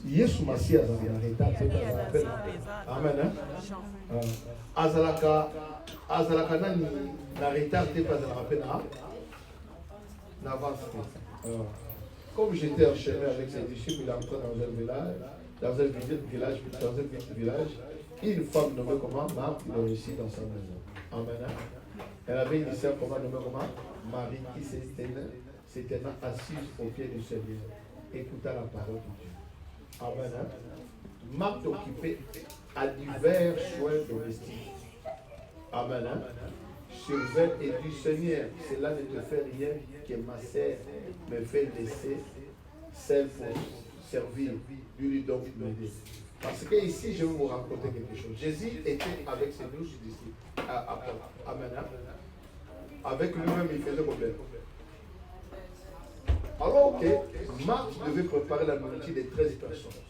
Yesu Massia Amen. Azalaka nani na retard te pas n'avance. Comme j'étais enchaîné avec ses disciples, il est entré dans un village, une femme nommée comment? Marthe, il est ici dans sa maison. Amen. Elle avait une sœur comment nommée comment? Marie qui s'était assise au pied du Seigneur, écouta la parole de Dieu. Amen. Marthe occupée à divers soins domestiques. Amen. Surveille et dit Seigneur, cela ne te fait rien que ma sœur me fait laisser celle pour servir. Lui donc m'aider. Parce que ici, je vais vous raconter quelque chose. Jésus était avec ses 12 disciples. Amen. Avec lui-même, il faisait problème. Alors que Marthe devait préparer la nourriture de 13 personnes.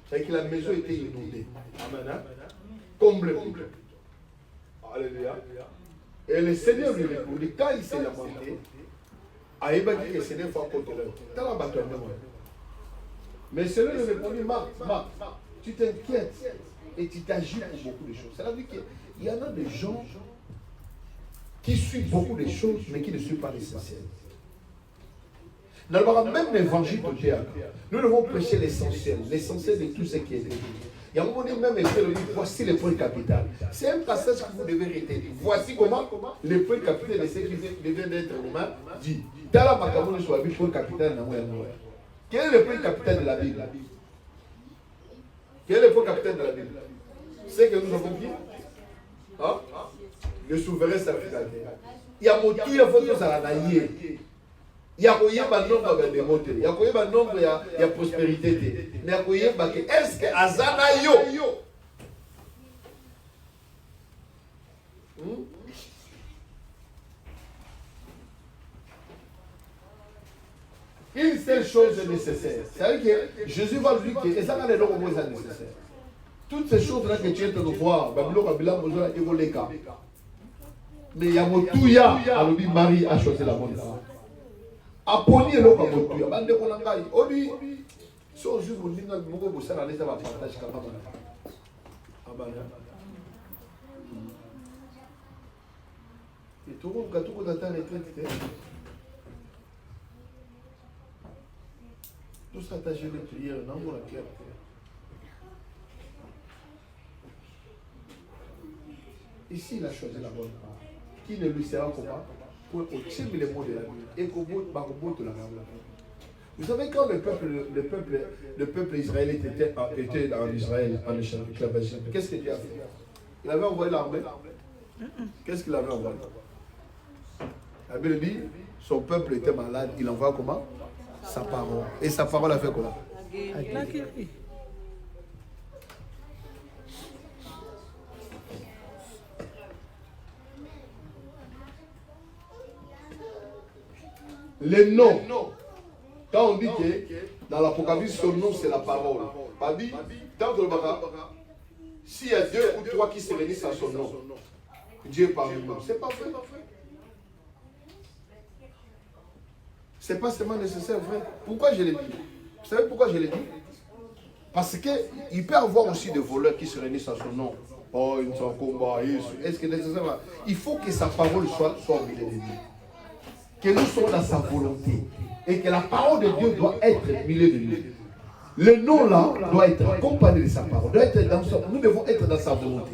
C'est que la maison était inondée. Amen. Complètement. Alléluia. Et le Seigneur lui répondit, quand il s'est lamenté, il m'a dit que le Seigneur faut apporter l'heure. Mais le Seigneur lui répondit, Marthe, tu t'inquiètes et tu t'agites pour beaucoup de choses. C'est-à-dire qu'il y en a des gens qui suivent beaucoup de choses, mais qui ne suivent pas l'essentiel. Dans le même l'évangile de Dieu, nous devons prêcher l'essentiel de tout ce qui est dit. Il y a un moment même écrit, voici les points capitaux. C'est un passage que vous devez retenir. Voici comment les points capitaux de ce qui vient d'être humain dit. Dans la Macabone soit le point capital dans le monde. Quel est le point capital de la Bible? Quel est le point capital de la Bible? C'est que nous avons dit, hein? Le souverain sacrificateur. Il y a mon tout, il y a photo ça la naïe. Il y a un nombre de démotés. Il y a un nombre de prospérité. Mais il y a un est-ce que Azana yo? Une seule chose est nécessaire. C'est-à-dire que Jésus va lui dire que ça va les lois nécessaires. Toutes ces choses-là que tu es en train de voir, mais il y a Motouya, alors Marie a choisi la bonne femme. Aponi et l'autre Motouya. Bande Kolangai. Odi, si on joue au Nina, Moko Bossa, la laisse à partage comme ça. Et tout le monde, quand tout le monde attend les traités, tout ça attaché de prière, non, pour la claire. Ici, il a choisi la bonne part. Qui ne lui sera comment pour au-dessus les mots de la Bible. Et qu'au bout de la Bible. Vous savez, quand le peuple israélite était en Israël, en esclavage, qu'est-ce que Dieu a fait? Il avait envoyé l'armée. Qu'est-ce qu'il avait envoyé? La Bible dit, son peuple était malade, il envoie comment? Sa parole. Et sa parole a fait quoi? Les noms. Quand on dit que dans l'Apocalypse, son nom c'est la parole. Babi, dans le Baka, s'il y a 2 ou 3 qui se réunissent à son nom, Dieu parle du nom. C'est pas vrai. C'est pas seulement nécessaire, vrai. Pourquoi je l'ai dit? Vous savez pourquoi je l'ai dit? Parce qu'il peut y avoir aussi des voleurs qui se réunissent à son nom. Oh, ils sont en combat. Est-ce que nécessairement? Il faut que sa parole soit au milieu de nous. Que nous soyons dans sa volonté. Et que la parole de Dieu doit être au milieu de nous. Le nom là doit être accompagné de sa parole. Nous devons être dans sa volonté.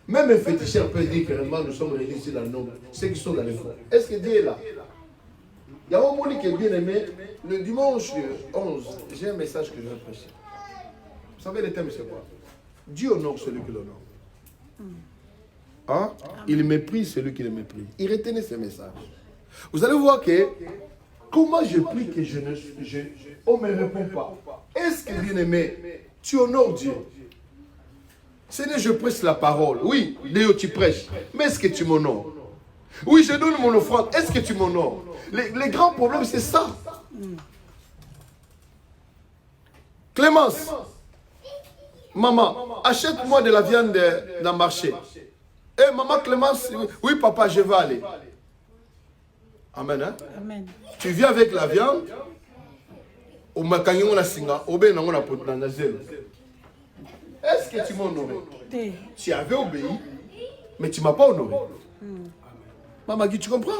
Même un féticheur peut dire que vraiment nous sommes réunis ici dans le nom. Ceux qui sont dans les fonds. Est-ce que Dieu est là? Il y a un moment qui est bien aimé. Le dimanche 11, j'ai un message que je vais prêcher. Vous savez le thème c'est quoi? Dieu honore celui qui l'honore. Hein? Il méprise celui qui le méprise. Il retenait ce message. Vous allez voir que comment je prie que on ne me répond pas. Est-ce que bien aimé, tu honores Dieu? Seigneur, je prêche la parole. Oui, Léo, tu prêches. Mais est-ce que tu m'honores? Oui, je donne mon offrande. Est-ce que tu m'honores? Les grands problèmes, c'est ça. Clémence, maman, achète-moi de la viande dans le marché. Eh, maman Clémence, oui, papa, je vais aller. Amen. Hein? Amen. Tu viens avec la viande. Est-ce que tu m'as honoré? Tu avais obéi, mais tu ne m'as pas honoré. Maman, tu comprends?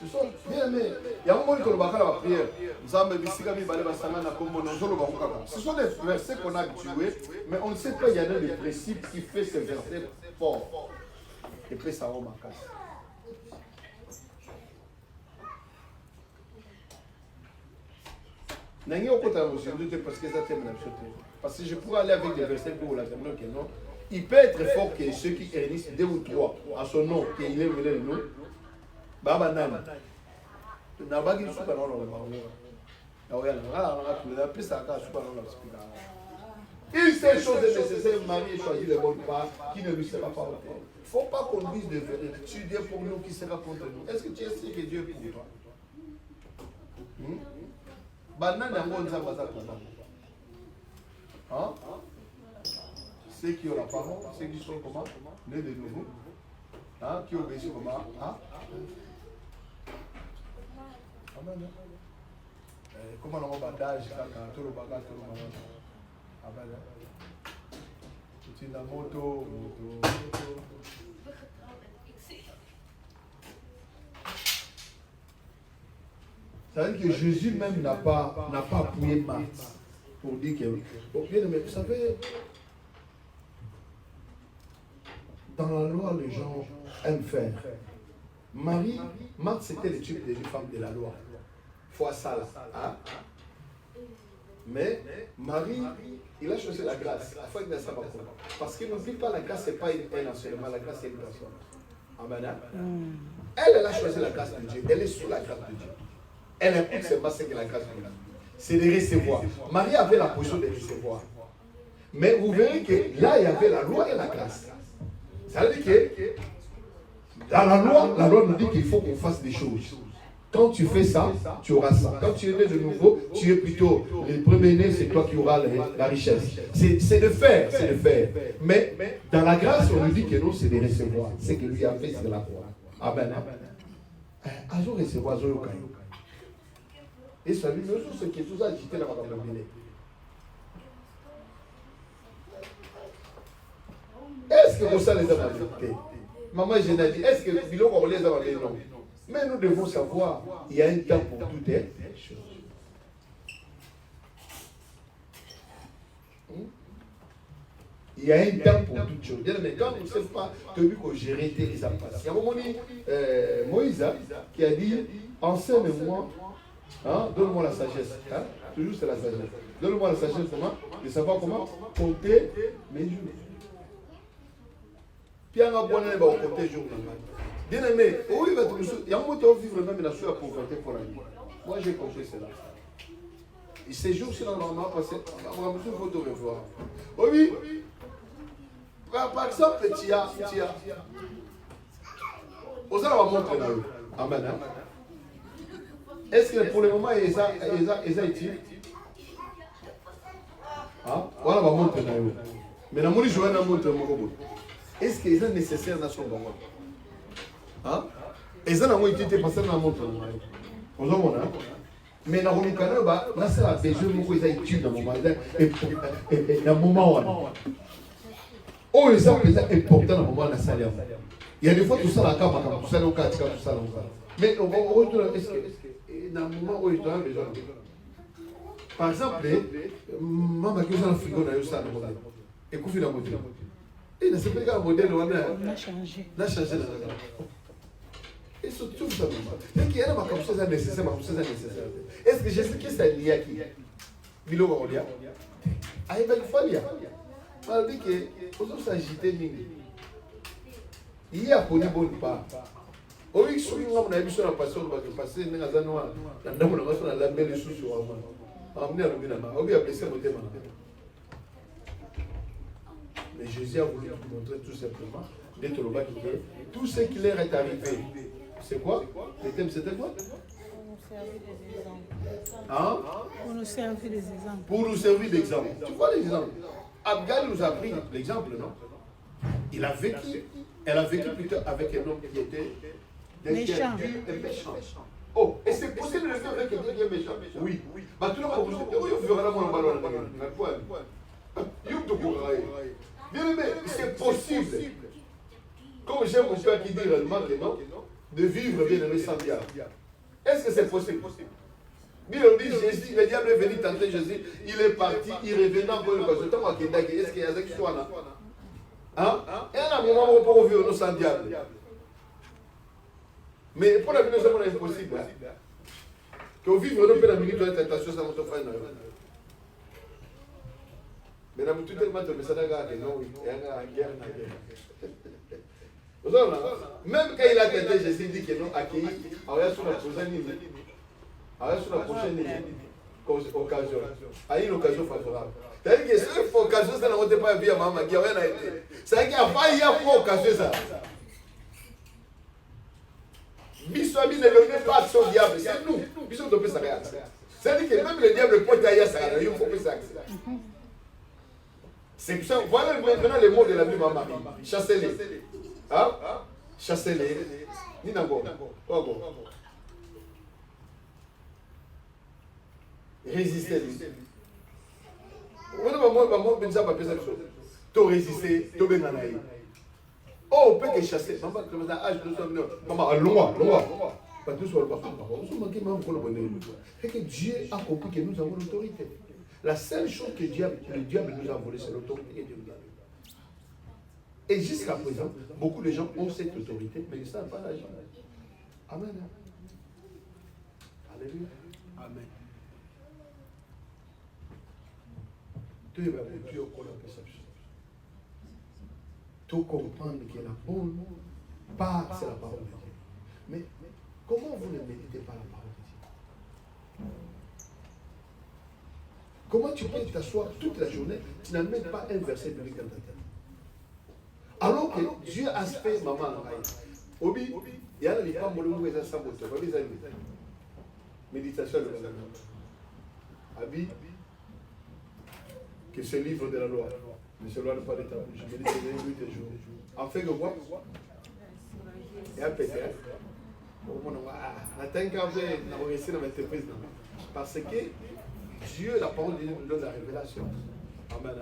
Ce sont bien aimés. Il y a un moment où on va faire la prière. Ce sont des versets qu'on a habitués, mais on ne sait pas, il y a des principes qui font ces versets forts. Et puis ça va au macasse. Parce que je pourrais aller avec des versets pour la terminer que non. Il peut être fort que ceux qui réunissent 2 ou 3 à son nom, qu'il est venu de nous. Baba Nani. Nabagi super non. Une seule chose est nécessaire, Marie choisit le bon pas qui ne lui sera pas ôté. Il ne faut pas qu'on dise de vérité. Tu Dieu pour nous qui sera contre nous. Est-ce que tu sais que Dieu est pour toi? Hein? Ceux qui ont la parole, ceux qui sont comment? Nés de nouveau. Hein? Qui obéissent comment? Hein? Amen. Comment on va badage tout le bagage, tout le bagage. Amen. Tu es dans moto. Ça veut dire que Jésus même n'a pas appuyé Marthe pour dire que... Bon, bien aimé, vous savez, dans la loi, les gens aiment faire. Marthe, c'était le type de femme de la loi. Foi ça là. Hein? Mais Marie, il a choisi la grâce. Parce qu'il n'oublie pas la grâce, ce n'est pas un enseignement, la grâce c'est une personne. Amen. Elle a choisi la grâce de Dieu. Elle est sous la grâce de Dieu. Elle écoute seulement ce que la grâce de Dieu. C'est de recevoir. Marie avait la position de recevoir. Mais vous verrez que là, il y avait la loi et la grâce. Ça veut dire que dans la loi nous dit qu'il faut qu'on fasse des choses. Quand tu fais ça, tu auras ça. Quand tu es né de nouveau, tu es plutôt le premier-né, c'est toi qui auras la richesse. C'est de faire, c'est de faire. Mais dans la grâce, on nous dit que non, c'est de recevoir. C'est que lui a fait, c'est de la foi. Amen. Azo recevoir, azo yokai. Et ça lui dit, ce qui est tout ça agité dans ma campagne. Est-ce que vous savez les avoir ajoutés? Maman, je n'ai dit, est-ce que Bilo on les a ajoutés? Non. Mais nous devons savoir, il y a un temps pour toutes les choses. Il y a un temps pour toutes choses. Mais quand vous ne savez pas, tu as vu qu'on gérait les impasses. Il y a un moment donné, Moïse qui a dit, enseigne-moi, hein, donne-moi la sagesse. Hein, toujours c'est la sagesse. Donne-moi la sagesse comment, de savoir comment compter mes jours. Puis on va compter jours. Bien aimé, oui, il y a un moment où vivre même dans la pauvreté pour la vie. Moi, j'ai compris cela. Et ces jours, c'est normalement passé. On va me dire, il faut te revoir. Oui, par exemple, tu as. Vous allez vous montrer là. Amen. Est-ce que pour le moment, ils ont été? Voilà, on va montrer là. Mais dans mon livre, je vais montrer mon robot. Est-ce qu'ils sont nécessaires dans son moment? Ils ont été passés dans la montre. Mais dans le Canada, c'est la besoin de faire études dans le moment. Et dans le moment, oh, ils sont importants dans le moment de la salaire. Il y a des fois tout ça, la carte, tout ça, tout ça. Mais on retourne, est-ce que dans le moment où ils ont besoin. Par exemple, maman qui est dans le frigo, dans le salon, et qu'on fait la moto. Et c'est pas le modèle, on a changé. On a changé. Et surtout, ça veut dire qu'il y a comme ça nécessaire, Est-ce que Jésus-Christ est lié à qui? Bilo Warolia. Ah, il va le faire. On a dit que vous s'agitez mini. Il y a pour une bonne part. Au lieu que on a vu sur la passion, on va passer dans la zone, on a la belle sous sur Amman. Amener à l'Ominama. On va blesser mon thème. Mais Jésus a voulu vous montrer tout simplement, d'être le bas qui est, tout ce qui leur est arrivé. C'est quoi? Le thème c'était quoi? Pour nous servir des exemples. Pour nous servir d'exemple. Tu vois l'exemple? Abgal nous a pris l'exemple, non? Il a vécu, elle a vécu plutôt avec un homme qui était méchant. Oh, et c'est possible de le faire avec quelqu'un qui est méchant? Oui. Bah, tout le monde va vous dire, oui, on verra mon ballon. Bien aimé, c'est possible. Comme j'aime mon père qui dit réellement que non, de vivre bien aimé sans diable. Est-ce que c'est possible? Bien, on dit Jésus, le diable est venu tenter Jésus, il est parti, il revenait encore une fois. Est-ce qu'il y a cette histoire là? Et à un moment, on peut vivre sans diable. Mais pour la vie, c'est impossible. Que vivre dans la minute de la tentation, ça ne se fait pas. Mais dans tout le monde, ça n'a pas de nom, il y a une guerre. Même quand il a tenté, Jésus dit que non, accueilli, il y a sur la prochaine occasion. Il y a une occasion favorable. C'est-à-dire que cette occasion, ça n'a pas été à maman qui a rien été. C'est-à-dire qu'il n'y a pas eu occasion ça. Bissoami ne donnait pas son diable, c'est nous. Bissoami ne peut pas s'arrêter. C'est-à-dire que même le diable peut aller à ça, il faut que ça. C'est pour ça, voilà maintenant les mots de la Bible à Marie. Chassez-les. Chassez-les. Ninango. Résistez-lui. Moi, je ne sais pas. Tu résister, tu bénanaï. Oh, on peut que chasser. Maman, maman, loin. Pas tous sur le parcours. Et que Dieu a compris que nous avons l'autorité. La seule chose que le diable nous a volé, c'est l'autorité que Dieu nous a donnée. Et jusqu'à présent, beaucoup de gens ont cette autorité, mais ils ne savent pas l'agir. Amen. Alléluia. Amen. Dieu va vous dire qu'on a perception. Tout comprendre que la bonne part, c'est la parole de Dieu. Mais comment vous ne méditez pas la parole de Dieu? Comment tu peux t'asseoir toute la journée, tu n'as même pas un verset biblique dans ta tête? Alors que Dieu a fait maman en raille. Obi, il y a des femmes qui ont saboté. Méditation de la Abi, que ce livre de la loi ne se loin pas de ta bouche. Je médite les 8 jours. En fait, que quoi? Et à péter. Parce que Dieu, la parole de Dieu nous donne la révélation. Amen.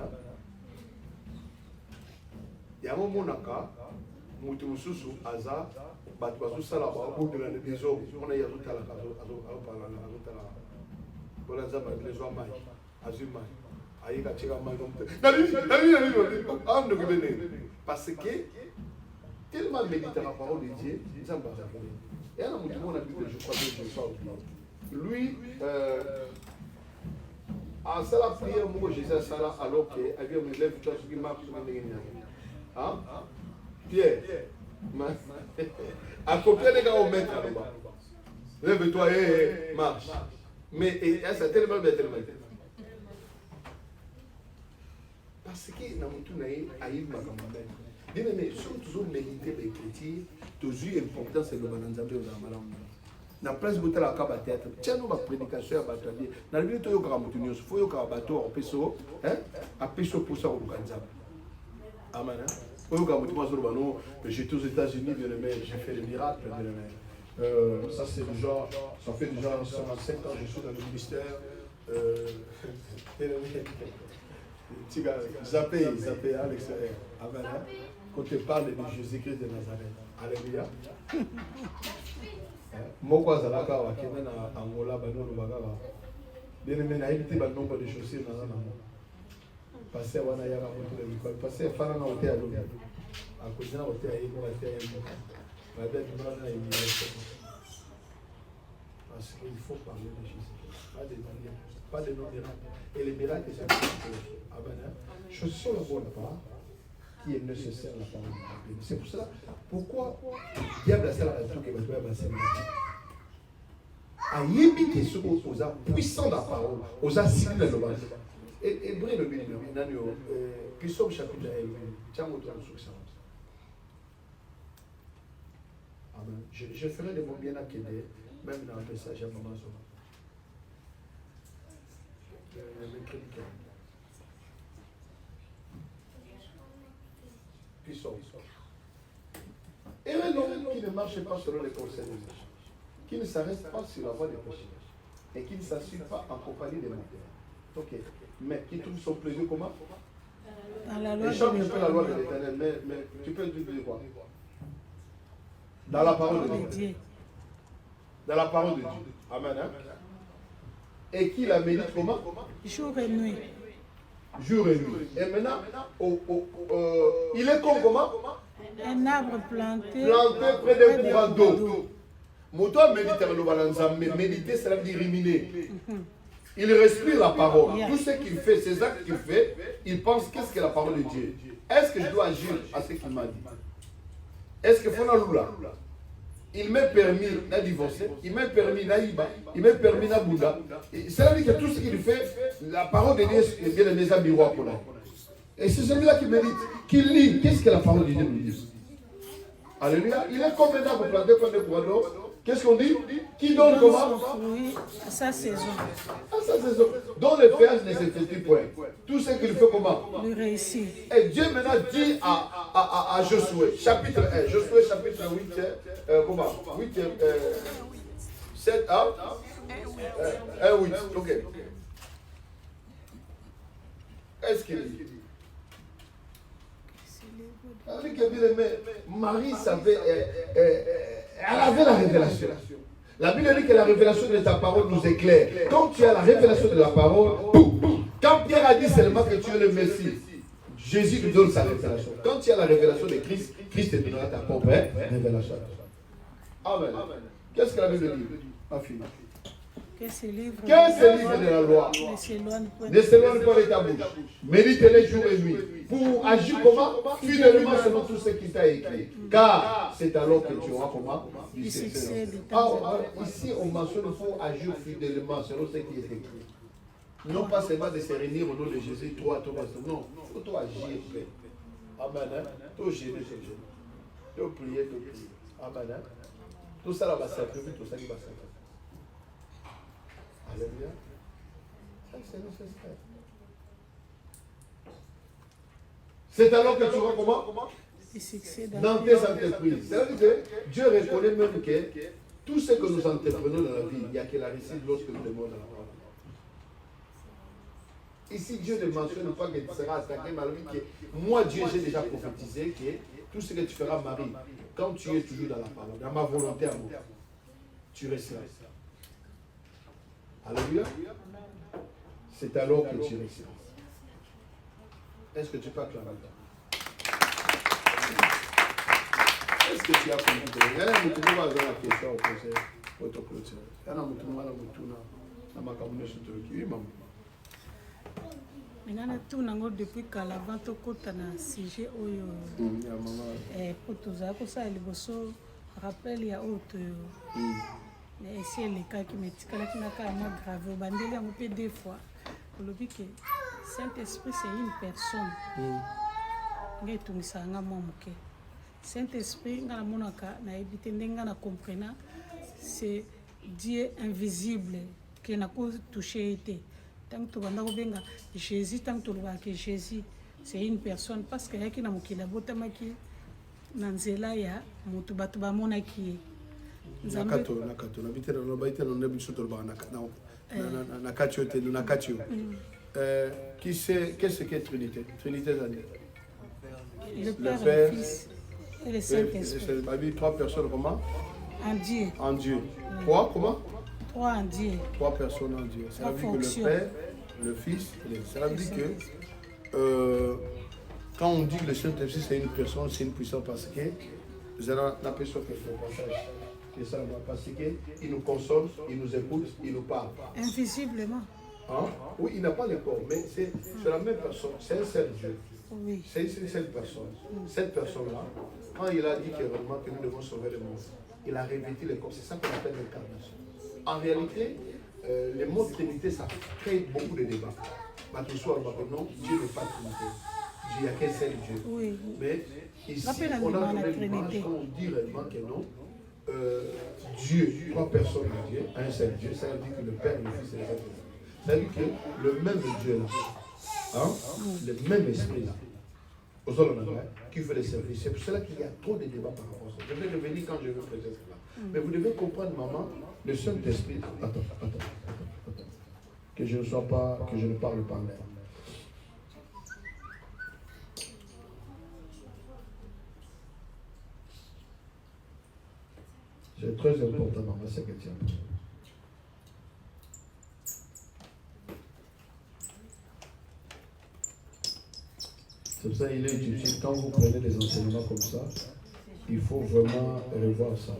Il y a un moment où Moutoussou, Aza, Batouazou Salaba, au bout de la maison, on a eu tout à la parce que tellement méditer la parole de Dieu, ils ont pas appris. Et là, on a vu que je crois que je ne sais pas lui, en salle prière, moi, Jésus a salle alors qu'il y avait un élève qui marche sur le hein? Pierre, à copier les gars au maître là-bas. Lève-toi et marche. Mais c'est tellement bien, tellement bien. Parce que dans mon tour, il y a mais si on toujours méditer les chrétiens, toujours important c'est le bananzambe aux amalams. Na place bout la kaba théâtre. Tiens nous ma prédication à bataille. Na le to yo ka mutunyo, faut yo ka bato au peso, hein? A peso pour ça au bananzambe. Amen. Faut yo ka mutunyo sur bano, j'étais aux États-Unis bien aimé, j'ai fait des miracles bien aimé. Ça c'est déjà ça fait déjà 55 ans que je suis dans le ministère Zappé à l'extérieur. Amen. Quand tu parles de Jésus-Christ de Nazareth. Alléluia. Moi, je suis en Angola, je suis en nombre de chaussures. Passé à Wanayara, passé à Farana Hotel. À cause de l'hôtel, parce qu'il faut parler de Jésus. Pas de non-miracle. Et les miracles, c'est je suis la bonne part qui est nécessaire à la parole de Dieu. C'est pour cela, pourquoi le diable a fait la tout que va passer. A yébi que ceux qui sont puissants dans la parole, aux assignés dans le bas. Et brûle le bien, puis somme chapitre 1, tiens, on doit nous ça. Amen. Je ferai des mots bien acquérir, même dans le message à maman. Et un homme qui ne marche pas selon les conseils des méchants, qui ne s'arrête pas sur la voie des pécheurs et qui ne s'assure pas en compagnie des menteurs. Ok, mais qui trouve son plaisir comment? Dans la loi de l'Éternel, mais tu peux dire quoi? Dans la parole de Dieu. Dans la parole de Dieu. Amen. Hein? Et qui la médite comment? Jour et nuit. Jour et nuit. Et maintenant, il est comme comment? Un arbre planté près d'un courant d'eau. Moto méditer, méditer, cela veut dire ruminer. Il respire la parole. Tout ce qu'il fait, ces actes qu'il fait, il pense qu'est-ce que la parole de Dieu. Est-ce que je dois agir à ce qu'il m'a dit? Est-ce que Fona Lula, il m'est permis de divorcer, il m'est permis d'Aïba, il m'est permis d'Abouda. Cela veut dire que tout ce qu'il fait, la parole de Dieu est bien les miroirs pour lui. Et c'est celui-là qui médite, qui lit, qu'est-ce que la parole de Dieu nous dit? Alléluia. Il est comme un arbre planté près de courant d'eau. Qu'est-ce qu'on dit? Qui donne comment? Oui, à sa saison. À sa saison. Dont les fers ne s'effectuent point. Tout ce qu'il fait comment? Le réussit. Et Dieu maintenant dit à Josué, chapitre 1, Josué chapitre 8, comment? 8, 7, 1, 8, ok. Qu'est-ce qu'il dit? Avec Marie savait, elle avait la révélation. La Bible dit que la révélation de ta parole nous éclaire. Quand tu as la révélation de la parole, boum. Quand Pierre a dit seulement que tu es le Messie, Jésus nous donne sa révélation. Quand tu as la révélation de Christ, Christ te donnera ta propre révélation. Amen. Qu'est-ce que la Bible dit, ma fille? Que ce livre de la loi ne s'éloigne pas de ta bouche. Médite-les jour et nuit. Pour agir comment? Fidèlement selon tout ce qui t'a écrit. Car c'est alors que tu auras comment? Du succès. Ici, on mentionne qu'il faut agir fidèlement selon ce qui est écrit. Non pas seulement de se réunir au nom de Jésus, toi, non. Il faut agir. Amen. Tout gêner, tout prier, tout prier. Amen. Tout ça va servir, tout ça qui va servir. Alléluia. C'est nécessaire. C'est alors que tu auras comment? Dans tes entreprises. C'est-à-dire que Dieu reconnaît même que tout ce que nous entreprenons dans la vie, il n'y a que la réussite lorsque nous demandons la parole. Ici, Dieu ne mentionne pas que tu seras attaqué, mais que moi, Dieu, j'ai déjà prophétisé que tout ce que tu feras, Marie, quand tu es toujours dans la parole, dans ma volonté à moi, tu resteras. Alléluia. C'est alors que tu resteras. Est-ce que tu peux acclamer? Est-ce que tu as compris? Il y a un petit peu de question au conseil, au clôture. Il y a un petit peu de ma communauté de maman. Maintenant, tout le monde depuis qu'avant de côté na sujet oyo pour tous ça comme ça il bosso rappel ya autre mais si les cas qui me tika qui na ka moi grave bandeli on peut des fois le but que Saint-Esprit c'est une personne ngai tumisanga momuke Saint-Esprit ngana monaka na ebité ndenga na comprendre c'est Dieu invisible qui n'a pas touché été. Tant que tu vas Jésus, tant que tu vas que Jésus, c'est une personne parce qu'il y a qui n'a pas la beauté qui nanzela ya mutu batu ba mona qui nakato na bitera no baita no nebi soto ba na katio te na katio qu'est-ce que Trinité Zani le Père, le Fils et le Saint-Esprit. La Bible, trois personnes comment? En Dieu. Trois comment? Trois en Dieu. Trois personnes en Dieu. Ça veut dire que le Père, le Fils, ça veut dire que quand on dit que le Saint-Esprit c'est une personne, c'est une puissance parce que vous avez l'impression que c'est un passage. C'est ça, parce qu'il nous console, il nous écoute, il nous parle. Invisiblement. Hein? Oui, il n'a pas le corps, mais c'est la même personne, c'est un seul Dieu. Oui. C'est une seule personne. Cette personne-là, quand il a dit que nous devons sauver le monde, il a revêtu le corps. C'est ça qu'on appelle l'incarnation. En réalité, les mots de Trinité, ça crée beaucoup de débats. Non, Dieu n'est pas Trinité. Il n'y a qu'un seul Dieu. Oui. Mais ici, on a donné l'image quand on dit réellement que non, Dieu, trois personnes de Dieu, un seul Dieu, ça veut dire que le Père, le Fils et le Saint-Esprit. Ça veut dire que le même Dieu là, hein, le même esprit là, qui fait le service. C'est pour cela qu'il y a trop de débats par rapport à ça. Je vais revenir quand je veux présenter cela. Mais vous devez comprendre, maman, le Saint-Esprit. Attends. Que je ne parle pas en l'air. C'est très important, maman, c'est que tu as. C'est pour ça qu'il est utile. Quand vous prenez des enseignements comme ça, il faut vraiment revoir ça.